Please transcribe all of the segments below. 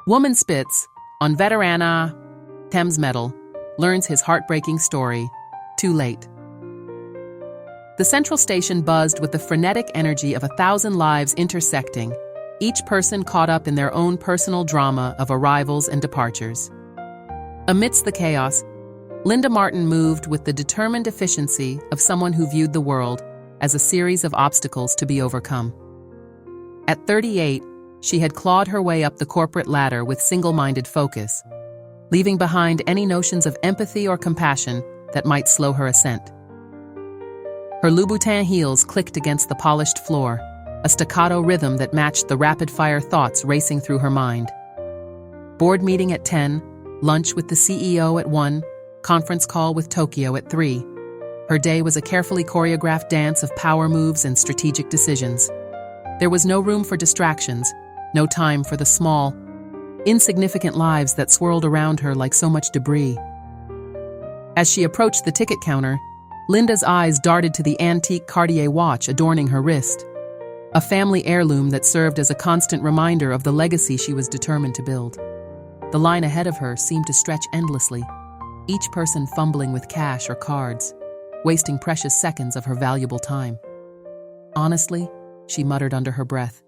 Woman spits on Veterana Thames Metal, learns his heartbreaking story. Too late. The central station buzzed with the frenetic energy of 1,000 lives intersecting, each person caught up in their own personal drama of arrivals and departures. Amidst the chaos, Linda Martin moved with the determined efficiency of someone who viewed the world as a series of obstacles to be overcome. At 38, she had clawed her way up the corporate ladder with single-minded focus, leaving behind any notions of empathy or compassion that might slow her ascent. Her Louboutin heels clicked against the polished floor, a staccato rhythm that matched the rapid-fire thoughts racing through her mind. Board meeting at 10, lunch with the CEO at 1, conference call with Tokyo at 3. Her day was a carefully choreographed dance of power moves and strategic decisions. There was no room for distractions, no time for the small, insignificant lives that swirled around her like so much debris. As she approached the ticket counter, Linda's eyes darted to the antique Cartier watch adorning her wrist, a family heirloom that served as a constant reminder of the legacy she was determined to build. The line ahead of her seemed to stretch endlessly, each person fumbling with cash or cards, wasting precious seconds of her valuable time. Honestly, she muttered under her breath,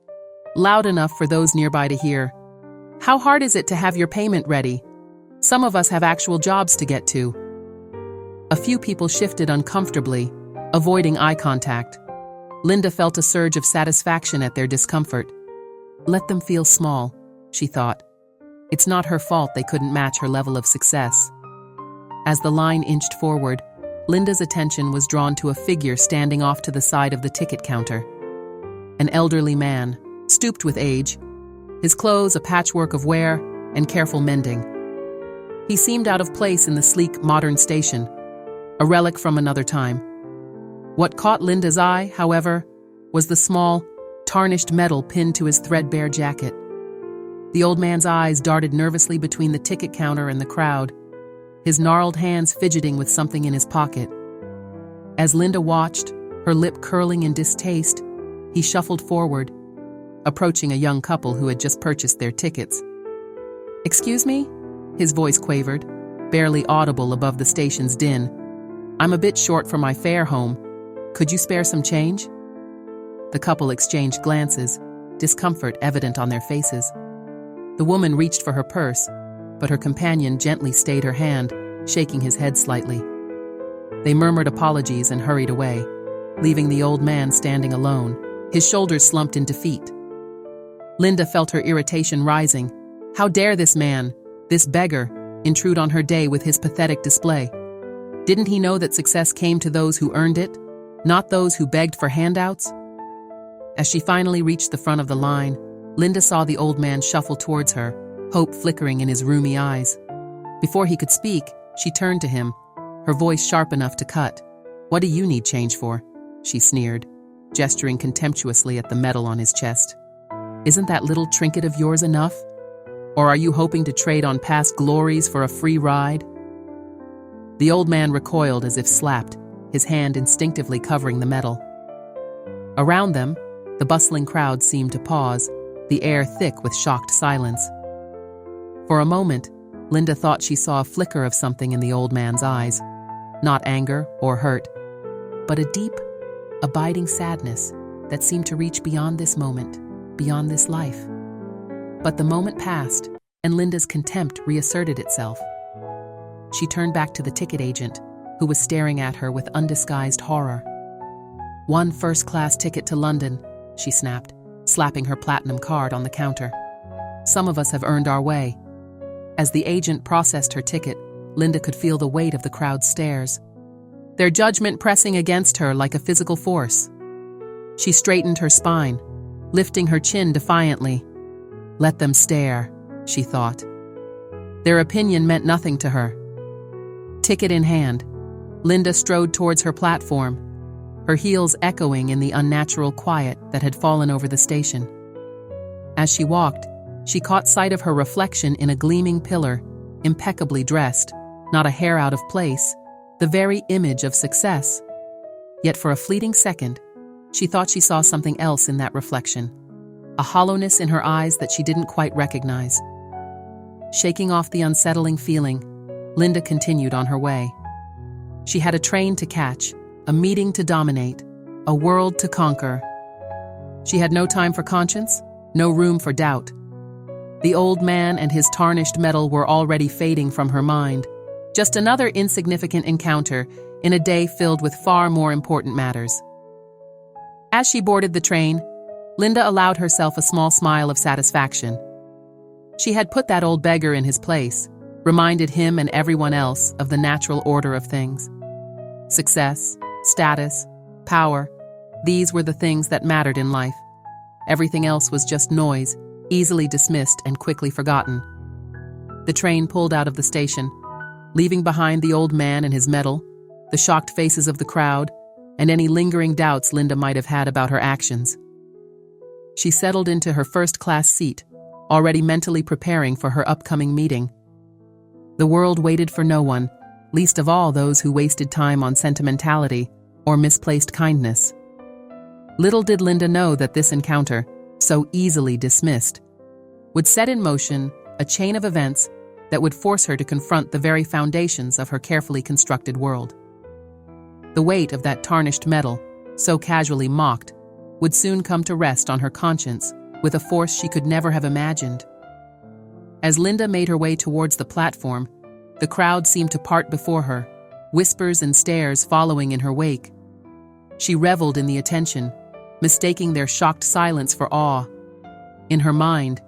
loud enough for those nearby to hear, "How hard is it to have your payment ready? Some of us have actual jobs to get to." A few people shifted uncomfortably, avoiding eye contact. Linda felt a surge of satisfaction at their discomfort. Let them feel small, she thought. It's not her fault they couldn't match her level of success. As the line inched forward, Linda's attention was drawn to a figure standing off to the side of the ticket counter. An elderly man, stooped with age, his clothes a patchwork of wear and careful mending. He seemed out of place in the sleek, modern station, a relic from another time. What caught Linda's eye, however, was the small, tarnished medal pinned to his threadbare jacket. The old man's eyes darted nervously between the ticket counter and the crowd, his gnarled hands fidgeting with something in his pocket. As Linda watched, her lip curling in distaste, he shuffled forward, approaching a young couple who had just purchased their tickets. "Excuse me?" His voice quavered, barely audible above the station's din. "I'm a bit short for my fare home. Could you spare some change?" The couple exchanged glances, discomfort evident on their faces. The woman reached for her purse, but her companion gently stayed her hand, shaking his head slightly. They murmured apologies and hurried away, leaving the old man standing alone, his shoulders slumped in defeat. Linda felt her irritation rising. How dare this man, this beggar, intrude on her day with his pathetic display? Didn't he know that success came to those who earned it, not those who begged for handouts? As she finally reached the front of the line, Linda saw the old man shuffle towards her, hope flickering in his rheumy eyes. Before he could speak, she turned to him, her voice sharp enough to cut. "What do you need change for?" she sneered, gesturing contemptuously at the medal on his chest. "Isn't that little trinket of yours enough? Or are you hoping to trade on past glories for a free ride?" The old man recoiled as if slapped, his hand instinctively covering the medal. Around them, the bustling crowd seemed to pause, the air thick with shocked silence. For a moment, Linda thought she saw a flicker of something in the old man's eyes, not anger or hurt, but a deep, abiding sadness that seemed to reach beyond this moment, beyond this life. But the moment passed, and Linda's contempt reasserted itself. She turned back to the ticket agent, who was staring at her with undisguised horror. "One first-class ticket to London," she snapped, slapping her platinum card on the counter. "Some of us have earned our way." As the agent processed her ticket, Linda could feel the weight of the crowd's stares, their judgment pressing against her like a physical force. She straightened her spine, lifting her chin defiantly. Let them stare, she thought. Their opinion meant nothing to her. Ticket in hand, Linda strode towards her platform, her heels echoing in the unnatural quiet that had fallen over the station. As she walked, she caught sight of her reflection in a gleaming pillar, impeccably dressed, not a hair out of place, the very image of success. Yet for a fleeting second, she thought she saw something else in that reflection, a hollowness in her eyes that she didn't quite recognize. shaking off the unsettling feeling, Linda continued on her way. She had a train to catch, a meeting to dominate, a world to conquer. She had no time for conscience, no room for doubt. The old man and his tarnished metal were already fading from her mind, just another insignificant encounter in a day filled with far more important matters. As she boarded the train, Linda allowed herself a small smile of satisfaction. She had put that old beggar in his place, reminded him and everyone else of the natural order of things. Success, status, power, these were the things that mattered in life. Everything else was just noise, easily dismissed and quickly forgotten. The train pulled out of the station, leaving behind the old man and his metal, the shocked faces of the crowd, and any lingering doubts Linda might have had about her actions. She settled into her first-class seat, already mentally preparing for her upcoming meeting. The world waited for no one, least of all those who wasted time on sentimentality or misplaced kindness. Little did Linda know that this encounter, so easily dismissed, would set in motion a chain of events that would force her to confront the very foundations of her carefully constructed world. The weight of that tarnished metal, so casually mocked, would soon come to rest on her conscience with a force she could never have imagined. As Linda made her way towards the platform, the crowd seemed to part before her, whispers and stares following in her wake. She reveled in the attention, mistaking their shocked silence for awe. In her mind,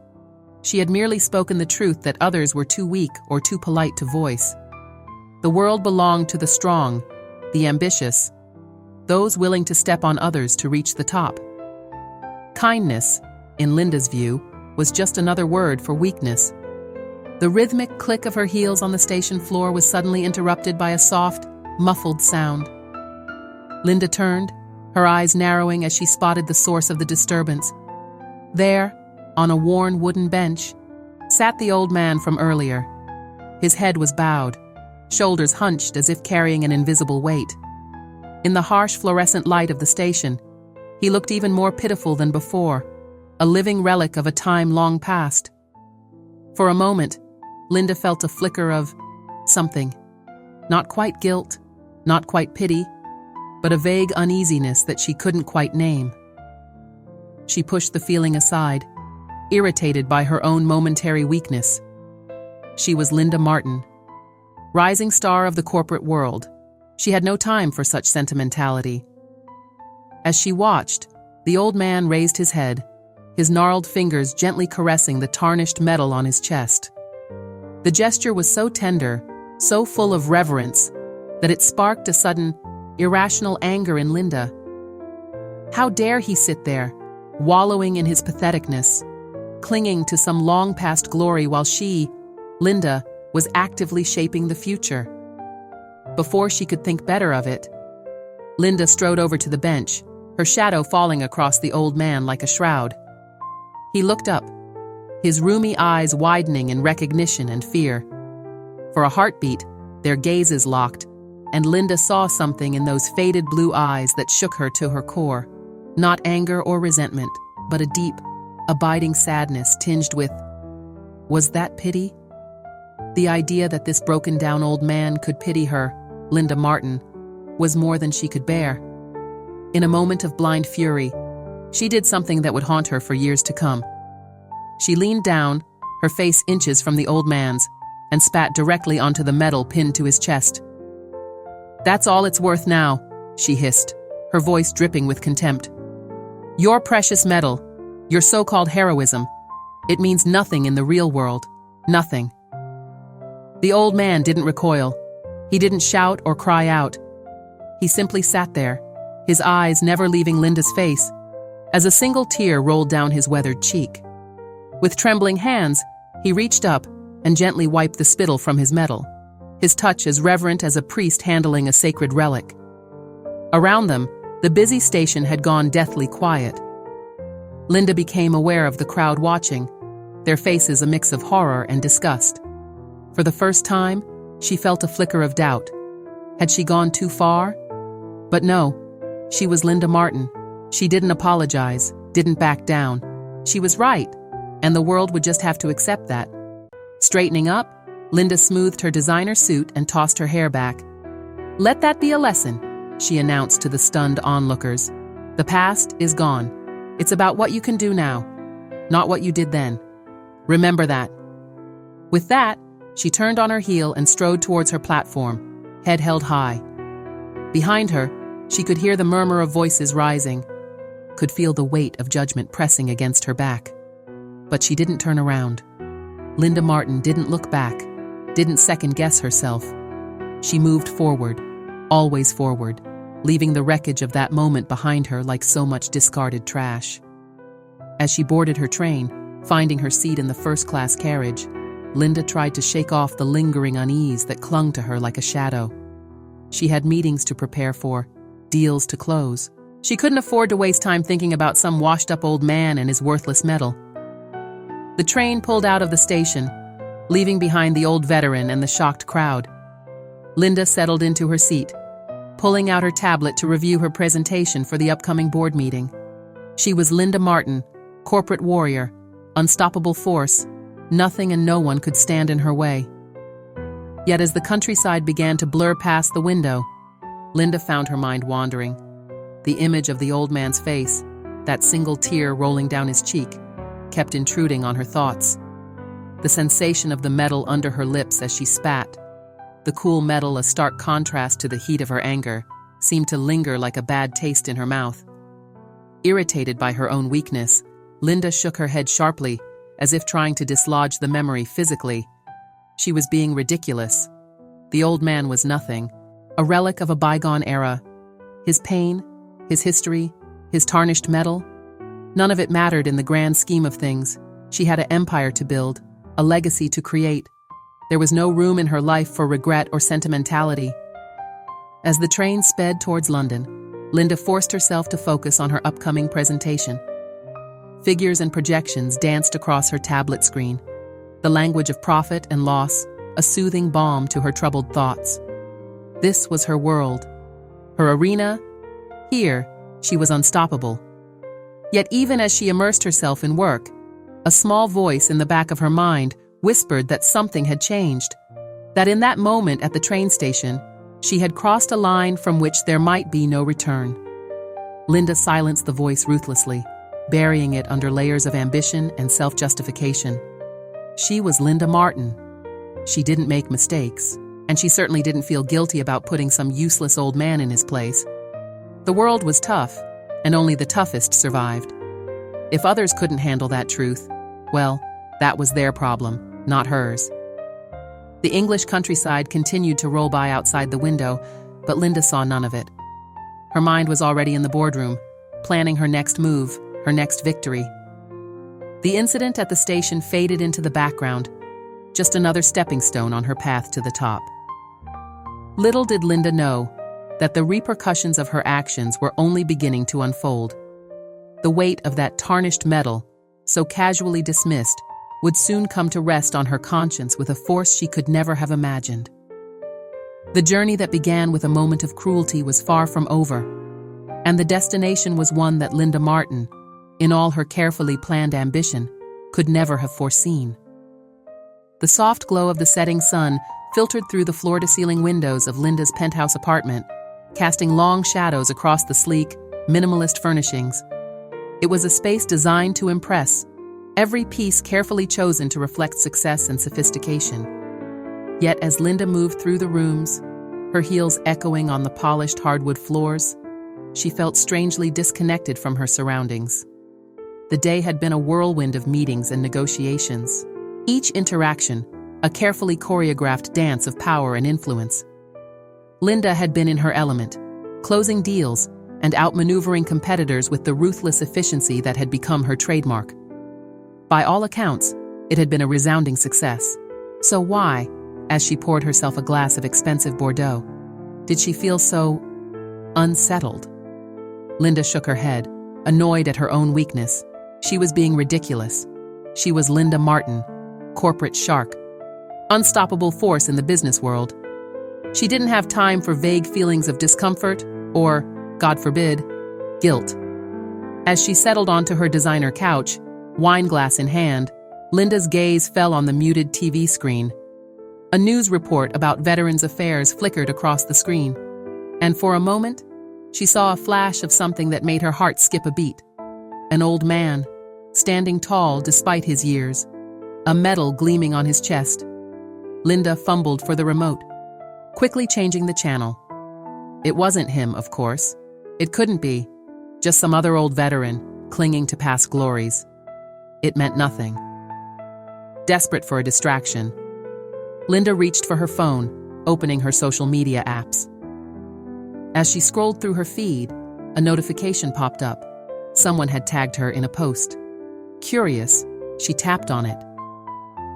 she had merely spoken the truth that others were too weak or too polite to voice. The world belonged to the strong, the ambitious, those willing to step on others to reach the top. Kindness, in Linda's view, was just another word for weakness. The rhythmic click of her heels on the station floor was suddenly interrupted by a soft, muffled sound. Linda turned, her eyes narrowing as she spotted the source of the disturbance. There, on a worn wooden bench, sat the old man from earlier. His head was bowed, shoulders hunched as if carrying an invisible weight. In the harsh fluorescent light of the station, he looked even more pitiful than before, a living relic of a time long past. For a moment, Linda felt a flicker of something. Not quite guilt, not quite pity, but a vague uneasiness that she couldn't quite name. She pushed the feeling aside, irritated by her own momentary weakness. She was Linda Martin, rising star of the corporate world. She had no time for such sentimentality. As she watched, the old man raised his head, his gnarled fingers gently caressing the tarnished metal on his chest. The gesture was so tender, so full of reverence, that it sparked a sudden, irrational anger in Linda. How dare he sit there, wallowing in his patheticness, clinging to some long-past glory while she, Linda, was actively shaping the future. Before she could think better of it, Linda strode over to the bench, her shadow falling across the old man like a shroud. He looked up, his rheumy eyes widening in recognition and fear. For a heartbeat, their gazes locked, and Linda saw something in those faded blue eyes that shook her to her core. Not anger or resentment, but a deep, abiding sadness tinged with, was that pity? The idea that this broken-down old man could pity her, Linda Martin, was more than she could bear. In a moment of blind fury, she did something that would haunt her for years to come. She leaned down, her face inches from the old man's, and spat directly onto the metal pinned to his chest. "That's all it's worth now," she hissed, her voice dripping with contempt. "Your precious metal, your so-called heroism, it means nothing in the real world, nothing." The old man didn't recoil. He didn't shout or cry out. He simply sat there, his eyes never leaving Linda's face, as a single tear rolled down his weathered cheek. With trembling hands, he reached up and gently wiped the spittle from his metal, his touch as reverent as a priest handling a sacred relic. Around them, the busy station had gone deathly quiet. Linda became aware of the crowd watching, their faces a mix of horror and disgust. For the first time, she felt a flicker of doubt. Had she gone too far? But no, she was Linda Martin. She didn't apologize, didn't back down. She was right, and the world would just have to accept that. Straightening up, Linda smoothed her designer suit and tossed her hair back. "Let that be a lesson," she announced to the stunned onlookers. "The past is gone. It's about what you can do now, not what you did then. Remember that." With that, she turned on her heel and strode towards her platform, head held high. Behind her, she could hear the murmur of voices rising, could feel the weight of judgment pressing against her back. But she didn't turn around. Linda Martin didn't look back, didn't second-guess herself. She moved forward, always forward, leaving the wreckage of that moment behind her like so much discarded trash. As she boarded her train, finding her seat in the first-class carriage, Linda tried to shake off the lingering unease that clung to her like a shadow. She had meetings to prepare for, deals to close. She couldn't afford to waste time thinking about some washed-up old man and his worthless metal. The train pulled out of the station, leaving behind the old veteran and the shocked crowd. Linda settled into her seat, pulling out her tablet to review her presentation for the upcoming board meeting. She was Linda Martin, corporate warrior, unstoppable force. Nothing and no one could stand in her way. Yet as the countryside began to blur past the window, Linda found her mind wandering. The image of the old man's face, that single tear rolling down his cheek, kept intruding on her thoughts. The sensation of the metal under her lips as she spat, the cool metal a stark contrast to the heat of her anger, seemed to linger like a bad taste in her mouth. Irritated by her own weakness, Linda shook her head sharply, as if trying to dislodge the memory physically. She was being ridiculous. The old man was nothing, a relic of a bygone era. His pain, his history, his tarnished metal, none of it mattered in the grand scheme of things. She had an empire to build, a legacy to create. There was no room in her life for regret or sentimentality. As the train sped towards London, Linda forced herself to focus on her upcoming presentation. Figures and projections danced across her tablet screen, the language of profit and loss, a soothing balm to her troubled thoughts. This was her world, her arena. Here, she was unstoppable. Yet even as she immersed herself in work, a small voice in the back of her mind whispered that something had changed, that in that moment at the train station, she had crossed a line from which there might be no return. Linda silenced the voice ruthlessly, burying it under layers of ambition and self-justification. She was Linda Martin. She didn't make mistakes, and she certainly didn't feel guilty about putting some useless old man in his place. The world was tough, and only the toughest survived. If others couldn't handle that truth, well, that was their problem, not hers. The English countryside continued to roll by outside the window, but Linda saw none of it. Her mind was already in the boardroom, planning her next move, her next victory. The incident at the station faded into the background, just another stepping stone on her path to the top. Little did Linda know that the repercussions of her actions were only beginning to unfold. The weight of that tarnished metal, so casually dismissed, would soon come to rest on her conscience with a force she could never have imagined. The journey that began with a moment of cruelty was far from over, and the destination was one that Linda Martin, in all her carefully planned ambition, could never have foreseen. The soft glow of the setting sun filtered through the floor-to-ceiling windows of Linda's penthouse apartment, casting long shadows across the sleek, minimalist furnishings. It was a space designed to impress, every piece carefully chosen to reflect success and sophistication. Yet as Linda moved through the rooms, her heels echoing on the polished hardwood floors, she felt strangely disconnected from her surroundings. The day had been a whirlwind of meetings and negotiations, each interaction a carefully choreographed dance of power and influence. Linda had been in her element, closing deals and outmaneuvering competitors with the ruthless efficiency that had become her trademark. By all accounts, it had been a resounding success. So why, as she poured herself a glass of expensive Bordeaux, did she feel so unsettled? Linda shook her head, annoyed at her own weakness. She was being ridiculous. She was Linda Martin, corporate shark, unstoppable force in the business world. She didn't have time for vague feelings of discomfort or, God forbid, guilt. As she settled onto her designer couch, wine glass in hand, Linda's gaze fell on the muted TV screen. A news report about Veterans Affairs flickered across the screen, and for a moment, she saw a flash of something that made her heart skip a beat. An old man, standing tall despite his years, a medal gleaming on his chest. Linda fumbled for the remote, quickly changing the channel. It wasn't him, of course. It couldn't be. Just some other old veteran, clinging to past glories. It meant nothing. Desperate for a distraction, Linda reached for her phone, opening her social media apps. As she scrolled through her feed, a notification popped up. Someone had tagged her in a post. Curious, she tapped on it.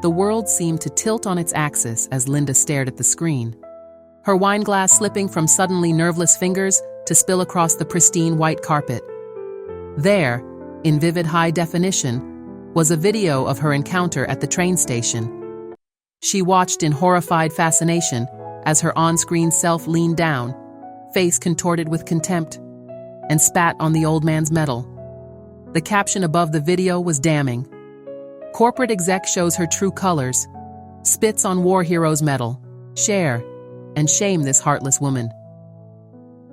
The world seemed to tilt on its axis as Linda stared at the screen, her wine glass slipping from suddenly nerveless fingers to spill across the pristine white carpet. There, in vivid high definition, was a video of her encounter at the train station. She watched in horrified fascination as her on-screen self leaned down, face contorted with contempt, and spat on the old man's medal. The caption above the video was damning. Corporate exec shows her true colors, spits on war hero's medal, share, and shame this heartless woman.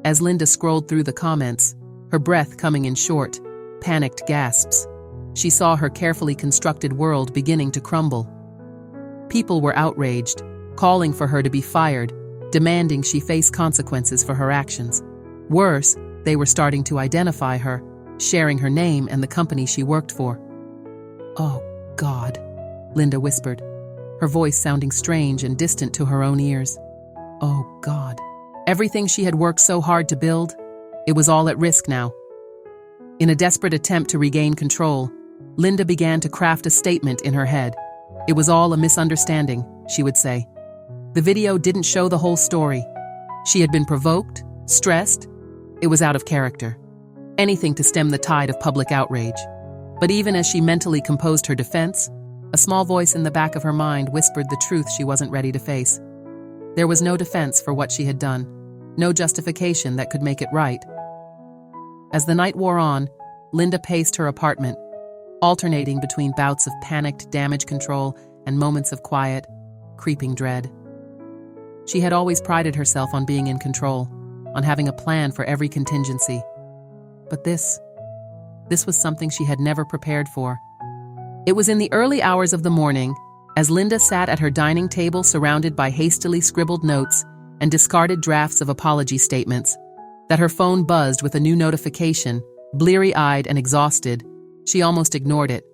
As Linda scrolled through the comments, her breath coming in short, panicked gasps, she saw her carefully constructed world beginning to crumble. People were outraged, calling for her to be fired, demanding she face consequences for her actions. Worse, they were starting to identify her, sharing her name and the company she worked for. "Oh, God," Linda whispered, her voice sounding strange and distant to her own ears. Oh, God. Everything she had worked so hard to build, it was all at risk now. In a desperate attempt to regain control, Linda began to craft a statement in her head. It was all a misunderstanding, she would say. The video didn't show the whole story. She had been provoked, stressed. It was out of character. Anything to stem the tide of public outrage. But even as she mentally composed her defense, a small voice in the back of her mind whispered the truth she wasn't ready to face. There was no defense for what she had done, no justification that could make it right. As the night wore on, Linda paced her apartment, alternating between bouts of panicked damage control and moments of quiet, creeping dread. She had always prided herself on being in control, on having a plan for every contingency. But this was something she had never prepared for. It was in the early hours of the morning, as Linda sat at her dining table surrounded by hastily scribbled notes and discarded drafts of apology statements, that her phone buzzed with a new notification. Bleary-eyed and exhausted, she almost ignored it.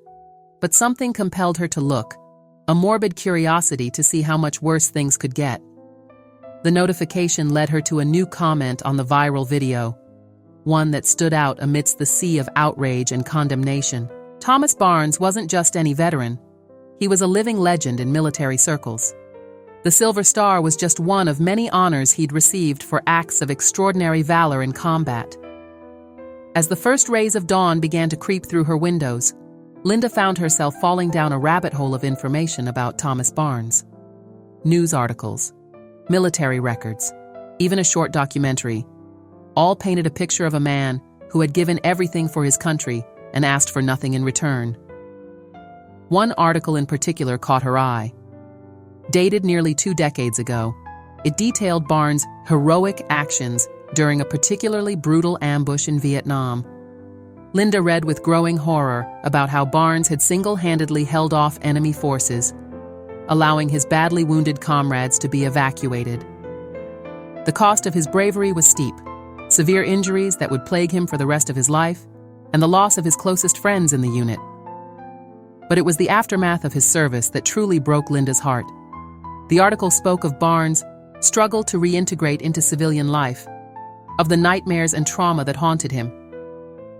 But something compelled her to look, a morbid curiosity to see how much worse things could get. The notification led her to a new comment on the viral video, one that stood out amidst the sea of outrage and condemnation. Thomas Barnes wasn't just any veteran. He was a living legend in military circles. The Silver Star was just one of many honors he'd received for acts of extraordinary valor in combat. As the first rays of dawn began to creep through her windows, Linda found herself falling down a rabbit hole of information about Thomas Barnes. News articles, military records, even a short documentary, all painted a picture of a man who had given everything for his country and asked for nothing in return. One article in particular caught her eye. Dated nearly 2 decades ago, it detailed Barnes' heroic actions during a particularly brutal ambush in Vietnam. Linda read with growing horror about how Barnes had single-handedly held off enemy forces, allowing his badly wounded comrades to be evacuated. The cost of his bravery was steep: severe injuries that would plague him for the rest of his life, and the loss of his closest friends in the unit. But it was the aftermath of his service that truly broke Linda's heart. The article spoke of Barnes' struggle to reintegrate into civilian life, of the nightmares and trauma that haunted him.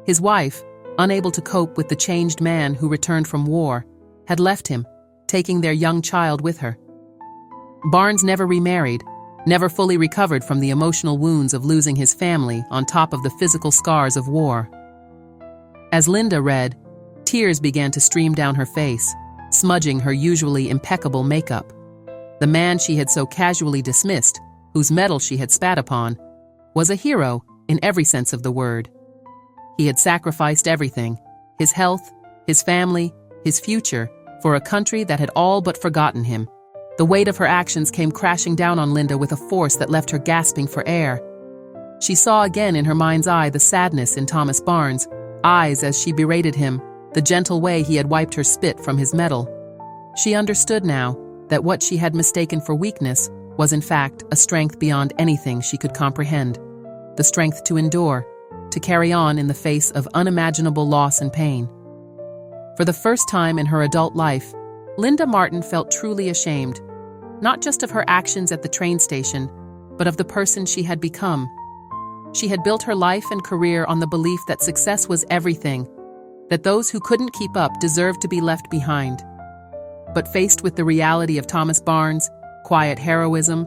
His wife, unable to cope with the changed man who returned from war, had left him, taking their young child with her. Barnes never remarried, never fully recovered from the emotional wounds of losing his family on top of the physical scars of war. As Linda read, tears began to stream down her face, smudging her usually impeccable makeup. The man she had so casually dismissed, whose medal she had spat upon, was a hero in every sense of the word. He had sacrificed everything, his health, his family, his future, for a country that had all but forgotten him. The weight of her actions came crashing down on Linda with a force that left her gasping for air. She saw again in her mind's eye the sadness in Thomas Barnes' eyes as she berated him, the gentle way he had wiped her spit from his medal. She understood now that what she had mistaken for weakness was in fact a strength beyond anything she could comprehend. The strength to endure, to carry on in the face of unimaginable loss and pain. For the first time in her adult life, Linda Martin felt truly ashamed, not just of her actions at the train station, but of the person she had become. She had built her life and career on the belief that success was everything, that those who couldn't keep up deserved to be left behind. But faced with the reality of Thomas Barnes' quiet heroism,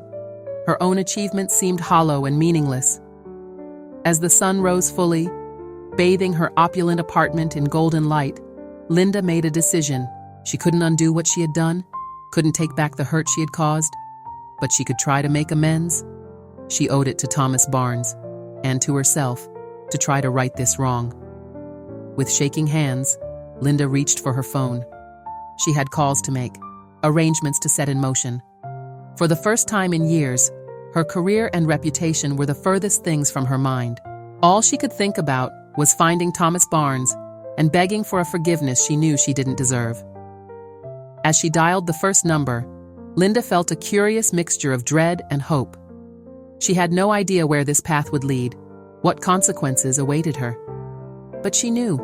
her own achievements seemed hollow and meaningless. As the sun rose fully, bathing her opulent apartment in golden light, Linda made a decision. She couldn't undo what she had done, couldn't take back the hurt she had caused, but she could try to make amends. She owed it to Thomas Barnes, and to herself, to try to right this wrong. With shaking hands, Linda reached for her phone. She had calls to make, arrangements to set in motion. For the first time in years, her career and reputation were the furthest things from her mind. All she could think about was finding Thomas Barnes and begging for a forgiveness she knew she didn't deserve. As she dialed the first number, Linda felt a curious mixture of dread and hope. She had no idea where this path would lead, what consequences awaited her. But she knew,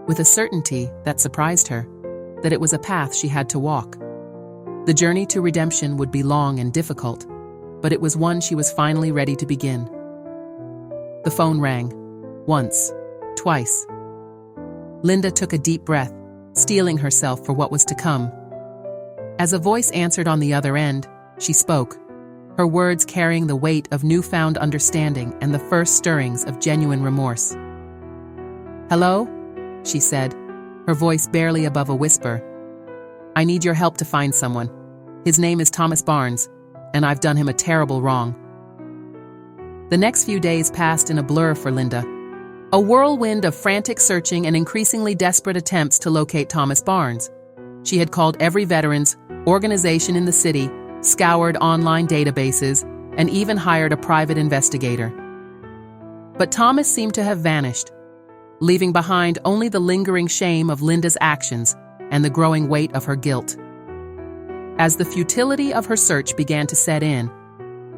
with a certainty that surprised her, that it was a path she had to walk. The journey to redemption would be long and difficult, but it was one she was finally ready to begin. The phone rang. Once. Twice. Linda took a deep breath, steeling herself for what was to come. As a voice answered on the other end, she spoke, her words carrying the weight of newfound understanding and the first stirrings of genuine remorse. "Hello?" she said, her voice barely above a whisper. "I need your help to find someone. His name is Thomas Barnes, and I've done him a terrible wrong." The next few days passed in a blur for Linda. A whirlwind of frantic searching and increasingly desperate attempts to locate Thomas Barnes. She had called every veterans organization in the city, scoured online databases, and even hired a private investigator. But Thomas seemed to have vanished, leaving behind only the lingering shame of Linda's actions and the growing weight of her guilt. As the futility of her search began to set in,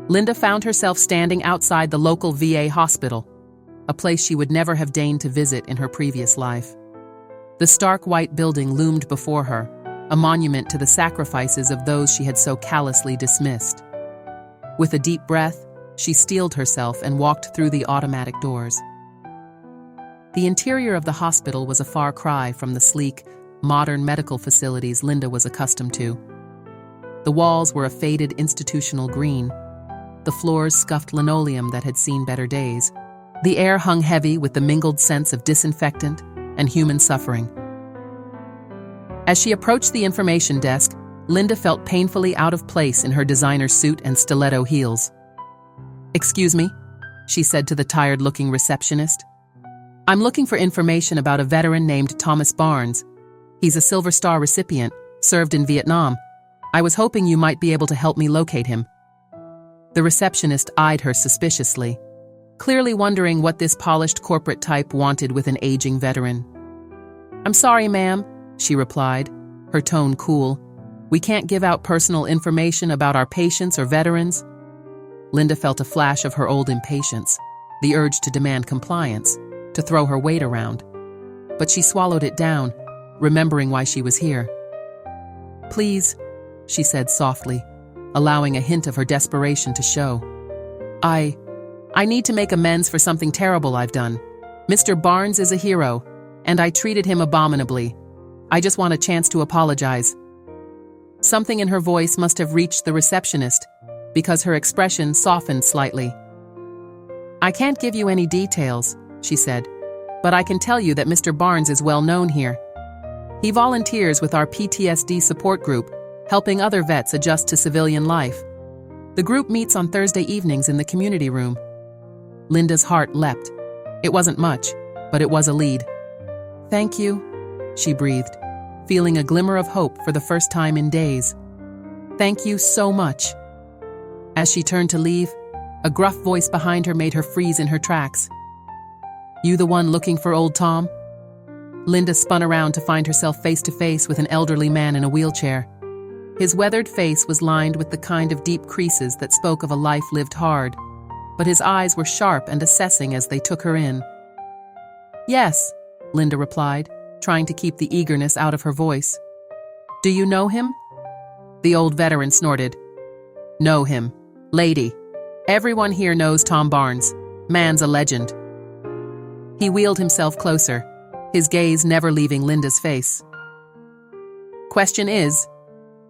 Linda found herself standing outside the local VA hospital, a place she would never have deigned to visit in her previous life. The stark white building loomed before her, a monument to the sacrifices of those she had so callously dismissed. With a deep breath, she steeled herself and walked through the automatic doors. The interior of the hospital was a far cry from the sleek, modern medical facilities Linda was accustomed to. The walls were a faded institutional green, the floors scuffed linoleum that had seen better days. The air hung heavy with the mingled scents of disinfectant and human suffering. As she approached the information desk, Linda felt painfully out of place in her designer suit and stiletto heels. "Excuse me," she said to the tired-looking receptionist. "I'm looking for information about a veteran named Thomas Barnes. He's a Silver Star recipient, served in Vietnam. I was hoping you might be able to help me locate him." The receptionist eyed her suspiciously, clearly wondering what this polished corporate type wanted with an aging veteran. "I'm sorry, ma'am," she replied, her tone cool. "We can't give out personal information about our patients or veterans." Linda felt a flash of her old impatience, the urge to demand compliance, to throw her weight around. But she swallowed it down, remembering why she was here. "Please," she said softly, allowing a hint of her desperation to show. I need to make amends for something terrible I've done. Mr. Barnes is a hero, and I treated him abominably. I just want a chance to apologize." Something in her voice must have reached the receptionist, because her expression softened slightly. "I can't give you any details," she said, "but I can tell you that Mr. Barnes is well known here. He volunteers with our PTSD support group, helping other vets adjust to civilian life. The group meets on Thursday evenings in the community room." Linda's heart leapt. It wasn't much, but it was a lead. "Thank you," she breathed. feeling a glimmer of hope for the first time in days. "Thank you so much." As she turned to leave, a gruff voice behind her made her freeze in her tracks. "You the one looking for old Tom?" Linda spun around to find herself face to face with an elderly man in a wheelchair. His weathered face was lined with the kind of deep creases that spoke of a life lived hard, but his eyes were sharp and assessing as they took her in. "Yes," Linda replied, trying to keep the eagerness out of her voice. "Do you know him?" The old veteran snorted. "Know him. Lady. Everyone here knows Tom Barnes. Man's a legend." He wheeled himself closer, his gaze never leaving Linda's face. "Question is,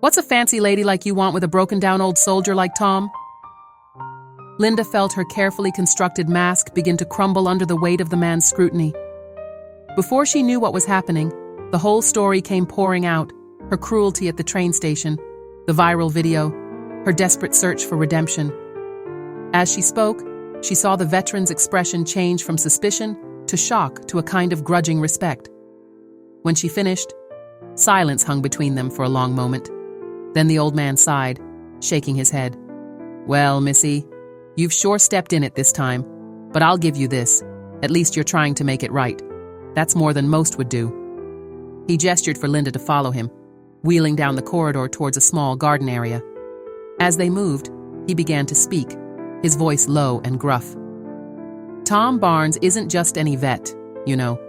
what's a fancy lady like you want with a broken-down old soldier like Tom?" Linda felt her carefully constructed mask begin to crumble under the weight of the man's scrutiny. Before she knew what was happening, the whole story came pouring out: her cruelty at the train station, the viral video, her desperate search for redemption. As she spoke, she saw the veteran's expression change from suspicion to shock to a kind of grudging respect. When she finished, silence hung between them for a long moment. Then the old man sighed, shaking his head. "Well, Missy, you've sure stepped in it this time, but I'll give you this. At least you're trying to make it right. That's more than most would do." He gestured for Linda to follow him, wheeling down the corridor towards a small garden area. As they moved, he began to speak, his voice low and gruff. "Tom Barnes isn't just any vet, you know.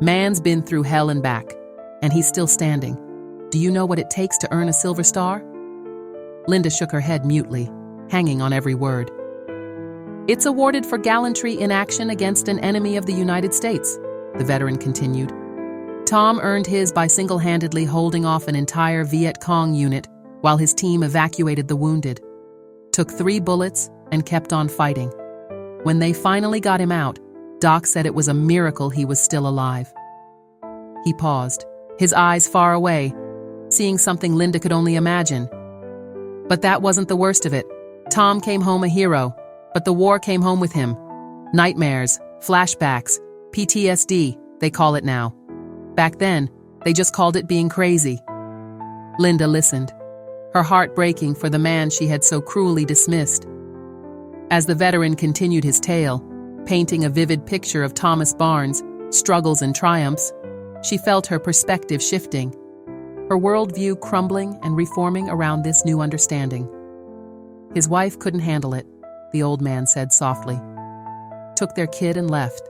Man's been through hell and back, and he's still standing. Do you know what it takes to earn a Silver Star?" Linda shook her head mutely, hanging on every word. "It's awarded for gallantry in action against an enemy of the United States," the veteran continued. "Tom earned his by single-handedly holding off an entire Viet Cong unit while his team evacuated the wounded. Took 3 bullets and kept on fighting. When they finally got him out, Doc said it was a miracle he was still alive." He paused, his eyes far away, seeing something Linda could only imagine. "But that wasn't the worst of it. Tom came home a hero, but the war came home with him. Nightmares, flashbacks, PTSD, they call it now. Back then, they just called it being crazy." Linda listened, her heart breaking for the man she had so cruelly dismissed. As the veteran continued his tale, painting a vivid picture of Thomas Barnes' struggles and triumphs, she felt her perspective shifting, her worldview crumbling and reforming around this new understanding. "His wife couldn't handle it," the old man said softly. "Took their kid and left.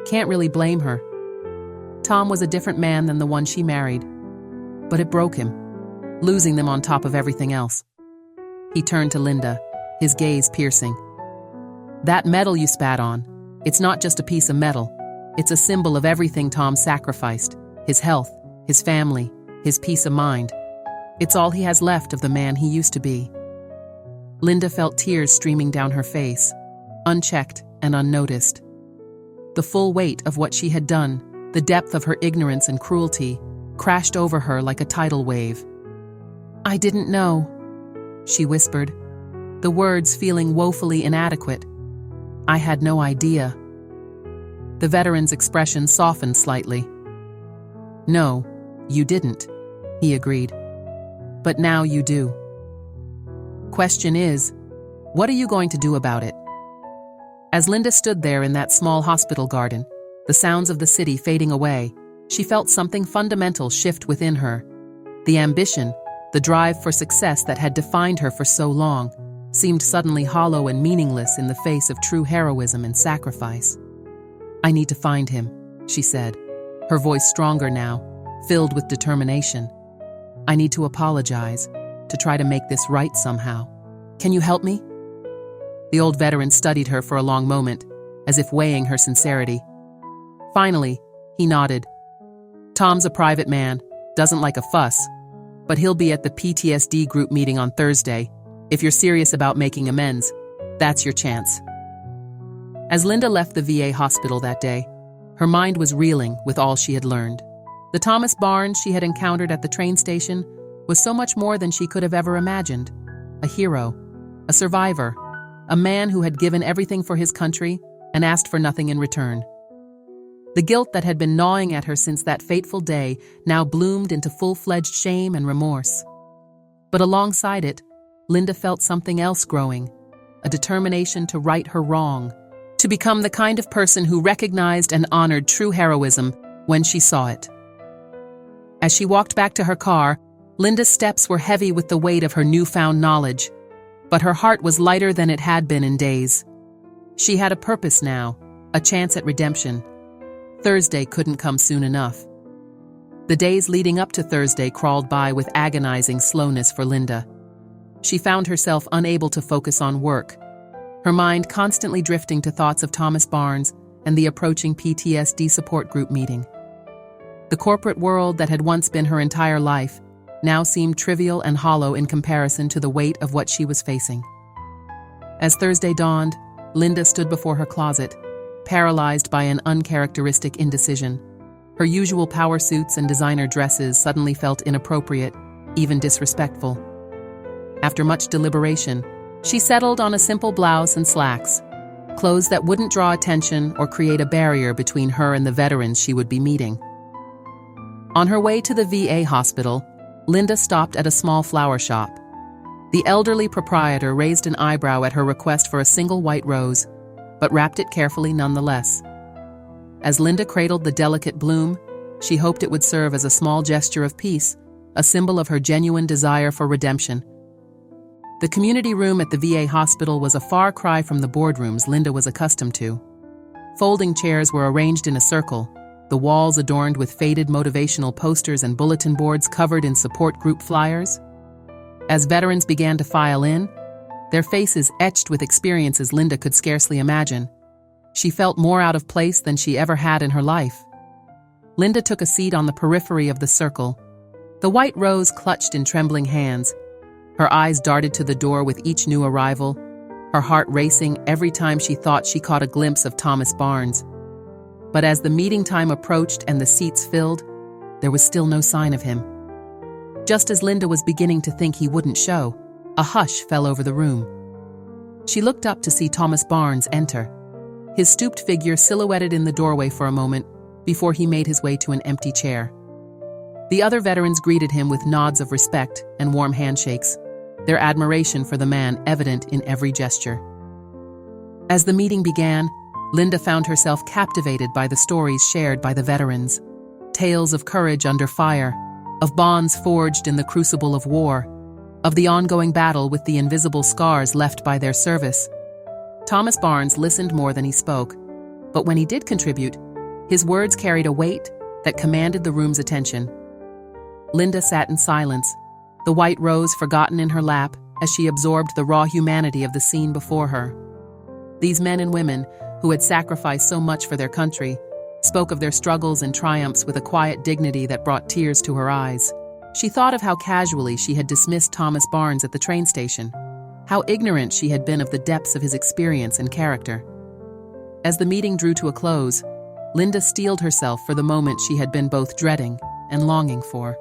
Can't really blame her. Tom was a different man than the one she married, but it broke him, losing them on top of everything else." He turned to Linda, his gaze piercing. "That medal you spat on, it's not just a piece of metal. It's a symbol of everything Tom sacrificed: his health, his family, his peace of mind. It's all he has left of the man he used to be." Linda felt tears streaming down her face, unchecked and unnoticed. The full weight of what she had done, the depth of her ignorance and cruelty, crashed over her like a tidal wave. "I didn't know," she whispered, the words feeling woefully inadequate. "I had no idea." The veteran's expression softened slightly. "No, you didn't," he agreed. "But now you do. Question is, what are you going to do about it?" As Linda stood there in that small hospital garden, the sounds of the city fading away, she felt something fundamental shift within her. The ambition, the drive for success that had defined her for so long, seemed suddenly hollow and meaningless in the face of true heroism and sacrifice. "I need to find him," she said, her voice stronger now, filled with determination. "I need to apologize, to try to make this right somehow. Can you help me?" The old veteran studied her for a long moment, as if weighing her sincerity. Finally, he nodded. "Tom's a private man, doesn't like a fuss, but he'll be at the PTSD group meeting on Thursday. If you're serious about making amends, that's your chance." As Linda left the VA hospital that day, her mind was reeling with all she had learned. The Thomas Barnes she had encountered at the train station was so much more than she could have ever imagined. A hero, a survivor, a man who had given everything for his country and asked for nothing in return. The guilt that had been gnawing at her since that fateful day now bloomed into full-fledged shame and remorse. But alongside it, Linda felt something else growing, a determination to right her wrong, to become the kind of person who recognized and honored true heroism when she saw it. As she walked back to her car, Linda's steps were heavy with the weight of her newfound knowledge, but her heart was lighter than it had been in days. She had a purpose now, a chance at redemption. Thursday couldn't come soon enough. The days leading up to Thursday crawled by with agonizing slowness for Linda. She found herself unable to focus on work, her mind constantly drifting to thoughts of Thomas Barnes and the approaching PTSD support group meeting. The corporate world that had once been her entire life now seemed trivial and hollow in comparison to the weight of what she was facing. As Thursday dawned, Linda stood before her closet, paralyzed by an uncharacteristic indecision. Her usual power suits and designer dresses suddenly felt inappropriate, even disrespectful. After much deliberation, she settled on a simple blouse and slacks, clothes that wouldn't draw attention or create a barrier between her and the veterans she would be meeting. On her way to the VA hospital, Linda stopped at a small flower shop. The elderly proprietor raised an eyebrow at her request for a single white rose, but wrapped it carefully nonetheless. As Linda cradled the delicate bloom, she hoped it would serve as a small gesture of peace, a symbol of her genuine desire for redemption. The community room at the VA hospital was a far cry from the boardrooms Linda was accustomed to. Folding chairs were arranged in a circle, the walls adorned with faded motivational posters and bulletin boards covered in support group flyers. As veterans began to file in, their faces etched with experiences Linda could scarcely imagine, she felt more out of place than she ever had in her life. Linda took a seat on the periphery of the circle, the white rose clutched in trembling hands. Her eyes darted to the door with each new arrival, her heart racing every time she thought she caught a glimpse of Thomas Barnes. But as the meeting time approached and the seats filled, there was still no sign of him. Just as Linda was beginning to think he wouldn't show, a hush fell over the room. She looked up to see Thomas Barnes enter, his stooped figure silhouetted in the doorway for a moment before he made his way to an empty chair. The other veterans greeted him with nods of respect and warm handshakes, their admiration for the man evident in every gesture. As the meeting began, Linda found herself captivated by the stories shared by the veterans. Tales of courage under fire, of bonds forged in the crucible of war, of the ongoing battle with the invisible scars left by their service. Thomas Barnes listened more than he spoke, but when he did contribute, his words carried a weight that commanded the room's attention. Linda sat in silence, the white rose forgotten in her lap as she absorbed the raw humanity of the scene before her. These men and women, who had sacrificed so much for their country, spoke of their struggles and triumphs with a quiet dignity that brought tears to her eyes. She thought of how casually she had dismissed Thomas Barnes at the train station, how ignorant she had been of the depths of his experience and character. As the meeting drew to a close, Linda steeled herself for the moment she had been both dreading and longing for.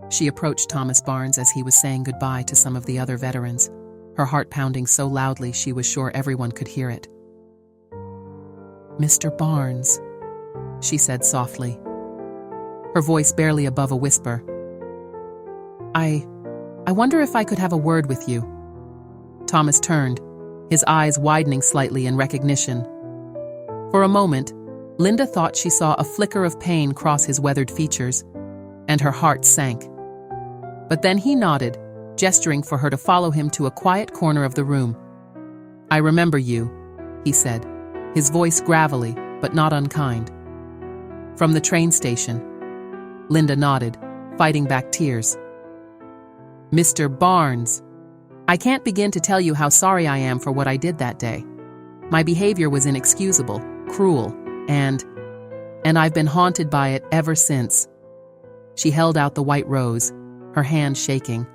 She approached Thomas Barnes as he was saying goodbye to some of the other veterans, her heart pounding so loudly she was sure everyone could hear it. "Mr. Barnes," she said softly, her voice barely above a whisper. I wonder if I could have a word with you." Thomas turned, his eyes widening slightly in recognition. For a moment, Linda thought she saw a flicker of pain cross his weathered features, and her heart sank. But then he nodded, gesturing for her to follow him to a quiet corner of the room. "I remember you," he said, his voice gravelly but not unkind. "From the train station." Linda nodded, fighting back tears. "Mr. Barnes, I can't begin to tell you how sorry I am for what I did that day. My behavior was inexcusable, cruel, and I've been haunted by it ever since." She held out the white rose, her hand shaking.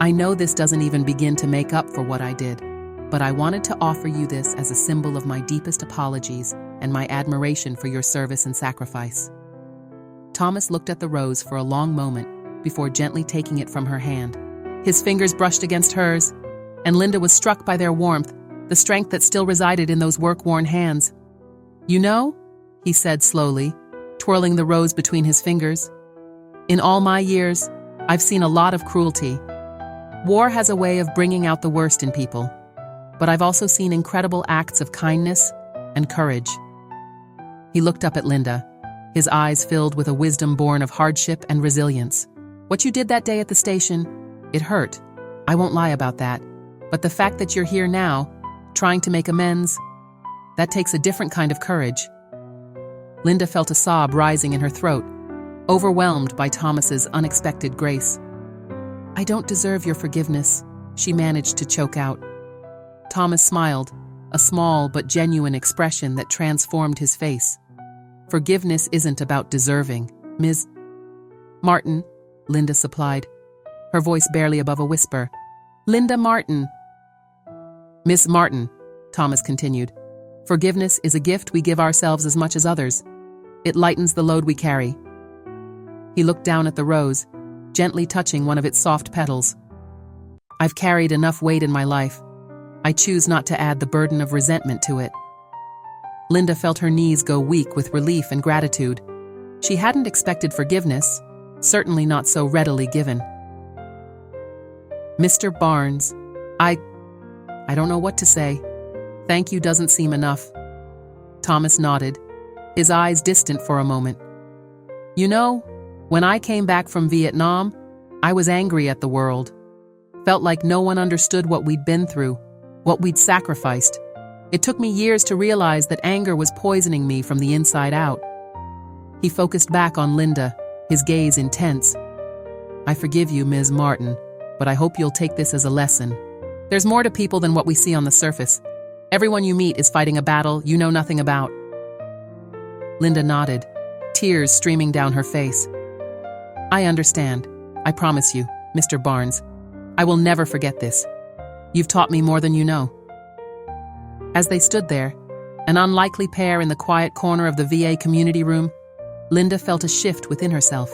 "I know this doesn't even begin to make up for what I did, but I wanted to offer you this as a symbol of my deepest apologies and my admiration for your service and sacrifice." Thomas looked at the rose for a long moment before gently taking it from her hand. His fingers brushed against hers, and Linda was struck by their warmth, the strength that still resided in those work-worn hands. "You know," he said slowly, twirling the rose between his fingers. In all my years, I've seen a lot of cruelty. War has a way of bringing out the worst in people, but I've also seen incredible acts of kindness and courage. He looked up at Linda, his eyes filled with a wisdom born of hardship and resilience. What you did that day at the station, it hurt. I won't lie about that. But the fact that you're here now, trying to make amends, that takes a different kind of courage. Linda felt a sob rising in her throat, overwhelmed by Thomas's unexpected grace. I don't deserve your forgiveness, she managed to choke out. Thomas smiled, a small but genuine expression that transformed his face. Forgiveness isn't about deserving, Ms. Martin, Linda supplied, her voice barely above a whisper. Linda Martin. Miss Martin, Thomas continued. Forgiveness is a gift we give ourselves as much as others. It lightens the load we carry. He looked down at the rose, gently touching one of its soft petals. I've carried enough weight in my life. I choose not to add the burden of resentment to it. Linda felt her knees go weak with relief and gratitude. She hadn't expected forgiveness, certainly not so readily given. Mr. Barnes, I don't know what to say. Thank you doesn't seem enough. Thomas nodded, his eyes distant for a moment. You know, when I came back from Vietnam, I was angry at the world. Felt like no one understood what we'd been through, what we'd sacrificed. It took me years to realize that anger was poisoning me from the inside out. He focused back on Linda, his gaze intense. I forgive you, Ms. Martin, but I hope you'll take this as a lesson. There's more to people than what we see on the surface. Everyone you meet is fighting a battle you know nothing about. Linda nodded, tears streaming down her face. I understand. I promise you, Mr. Barnes. I will never forget this. You've taught me more than you know. As they stood there, an unlikely pair in the quiet corner of the VA community room, Linda felt a shift within herself.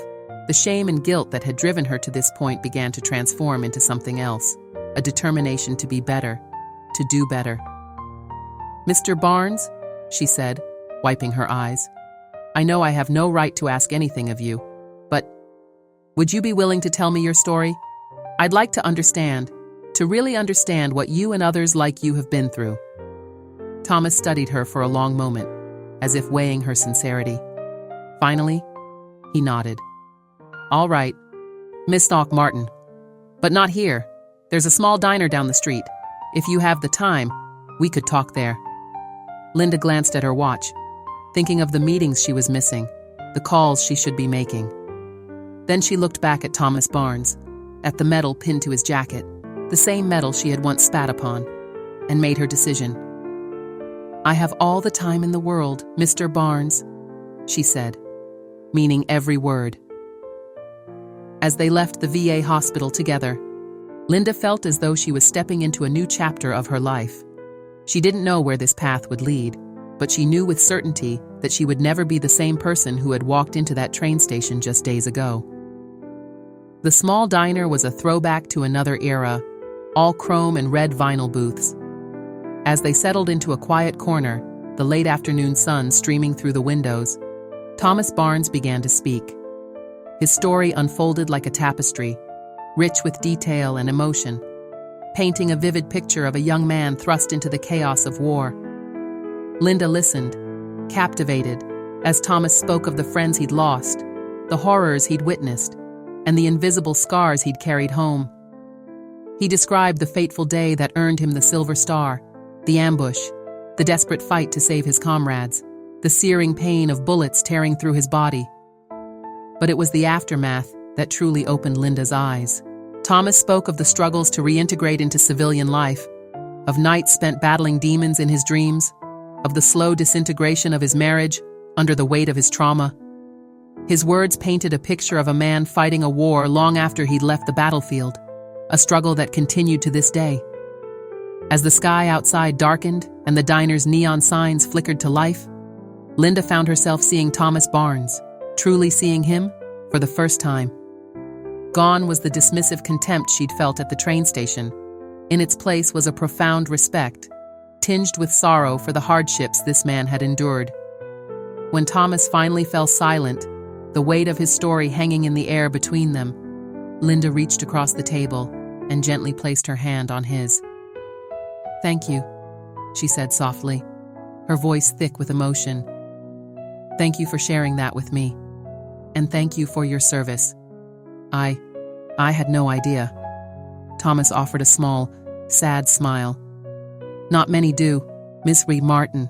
The shame and guilt that had driven her to this point began to transform into something else, a determination to be better, to do better. Mr. Barnes, she said, wiping her eyes, I know I have no right to ask anything of you, but would you be willing to tell me your story? I'd like to understand, to really understand what you and others like you have been through. Thomas studied her for a long moment, as if weighing her sincerity. Finally, he nodded. All right, Miss Stock Martin. But not here. There's a small diner down the street. If you have the time, we could talk there. Linda glanced at her watch, thinking of the meetings she was missing, the calls she should be making. Then she looked back at Thomas Barnes, at the medal pinned to his jacket, the same medal she had once spat upon, and made her decision. I have all the time in the world, Mr. Barnes, she said, meaning every word. As they left the VA hospital together, Linda felt as though she was stepping into a new chapter of her life. She didn't know where this path would lead, but she knew with certainty that she would never be the same person who had walked into that train station just days ago. The small diner was a throwback to another era, all chrome and red vinyl booths. As they settled into a quiet corner, the late afternoon sun streaming through the windows, Thomas Barnes began to speak. His story unfolded like a tapestry, rich with detail and emotion, painting a vivid picture of a young man thrust into the chaos of war. Linda listened, captivated, as Thomas spoke of the friends he'd lost, the horrors he'd witnessed, and the invisible scars he'd carried home. He described the fateful day that earned him the Silver Star, the ambush, the desperate fight to save his comrades, the searing pain of bullets tearing through his body. But it was the aftermath that truly opened Linda's eyes. Thomas spoke of the struggles to reintegrate into civilian life, of nights spent battling demons in his dreams, of the slow disintegration of his marriage under the weight of his trauma. His words painted a picture of a man fighting a war long after he'd left the battlefield, a struggle that continued to this day. As the sky outside darkened and the diner's neon signs flickered to life, Linda found herself seeing Thomas Barnes, truly seeing him for the first time. Gone was the dismissive contempt she'd felt at the train station. In its place was a profound respect, tinged with sorrow for the hardships this man had endured. When Thomas finally fell silent, the weight of his story hanging in the air between them, Linda reached across the table and gently placed her hand on his. "Thank you," she said softly, her voice thick with emotion. "Thank you for sharing that with me. And thank you for your service. I had no idea." Thomas offered a small, sad smile. "Not many do, Miss Reed Martin.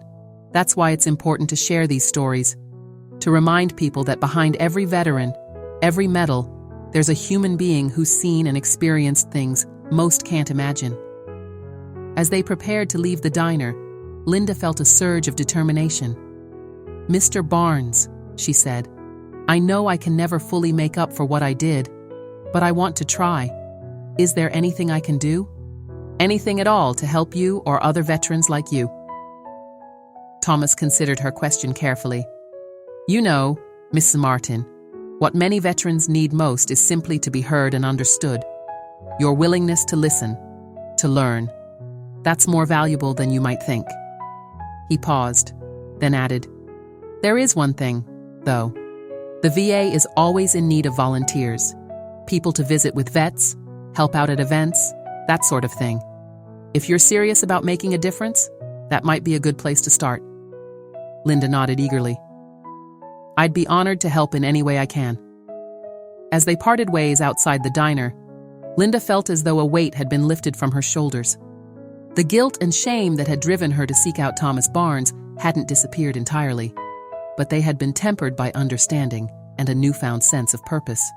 That's why it's important to share these stories, to remind people that behind every veteran, every medal, there's a human being who's seen and experienced things most can't imagine." As they prepared to leave the diner, Linda felt a surge of determination. "Mr. Barnes," she said, "I know I can never fully make up for what I did, but I want to try. Is there anything I can do? Anything at all to help you or other veterans like you?" Thomas considered her question carefully. "You know, Mrs. Martin, what many veterans need most is simply to be heard and understood. Your willingness to listen, to learn, that's more valuable than you might think." He paused, then added, "There is one thing, though. The VA is always in need of volunteers, people to visit with vets, help out at events, that sort of thing. If you're serious about making a difference, that might be a good place to start." Linda nodded eagerly. "I'd be honored to help in any way I can." As they parted ways outside the diner, Linda felt as though a weight had been lifted from her shoulders. The guilt and shame that had driven her to seek out Thomas Barnes hadn't disappeared entirely, but they had been tempered by understanding and a newfound sense of purpose.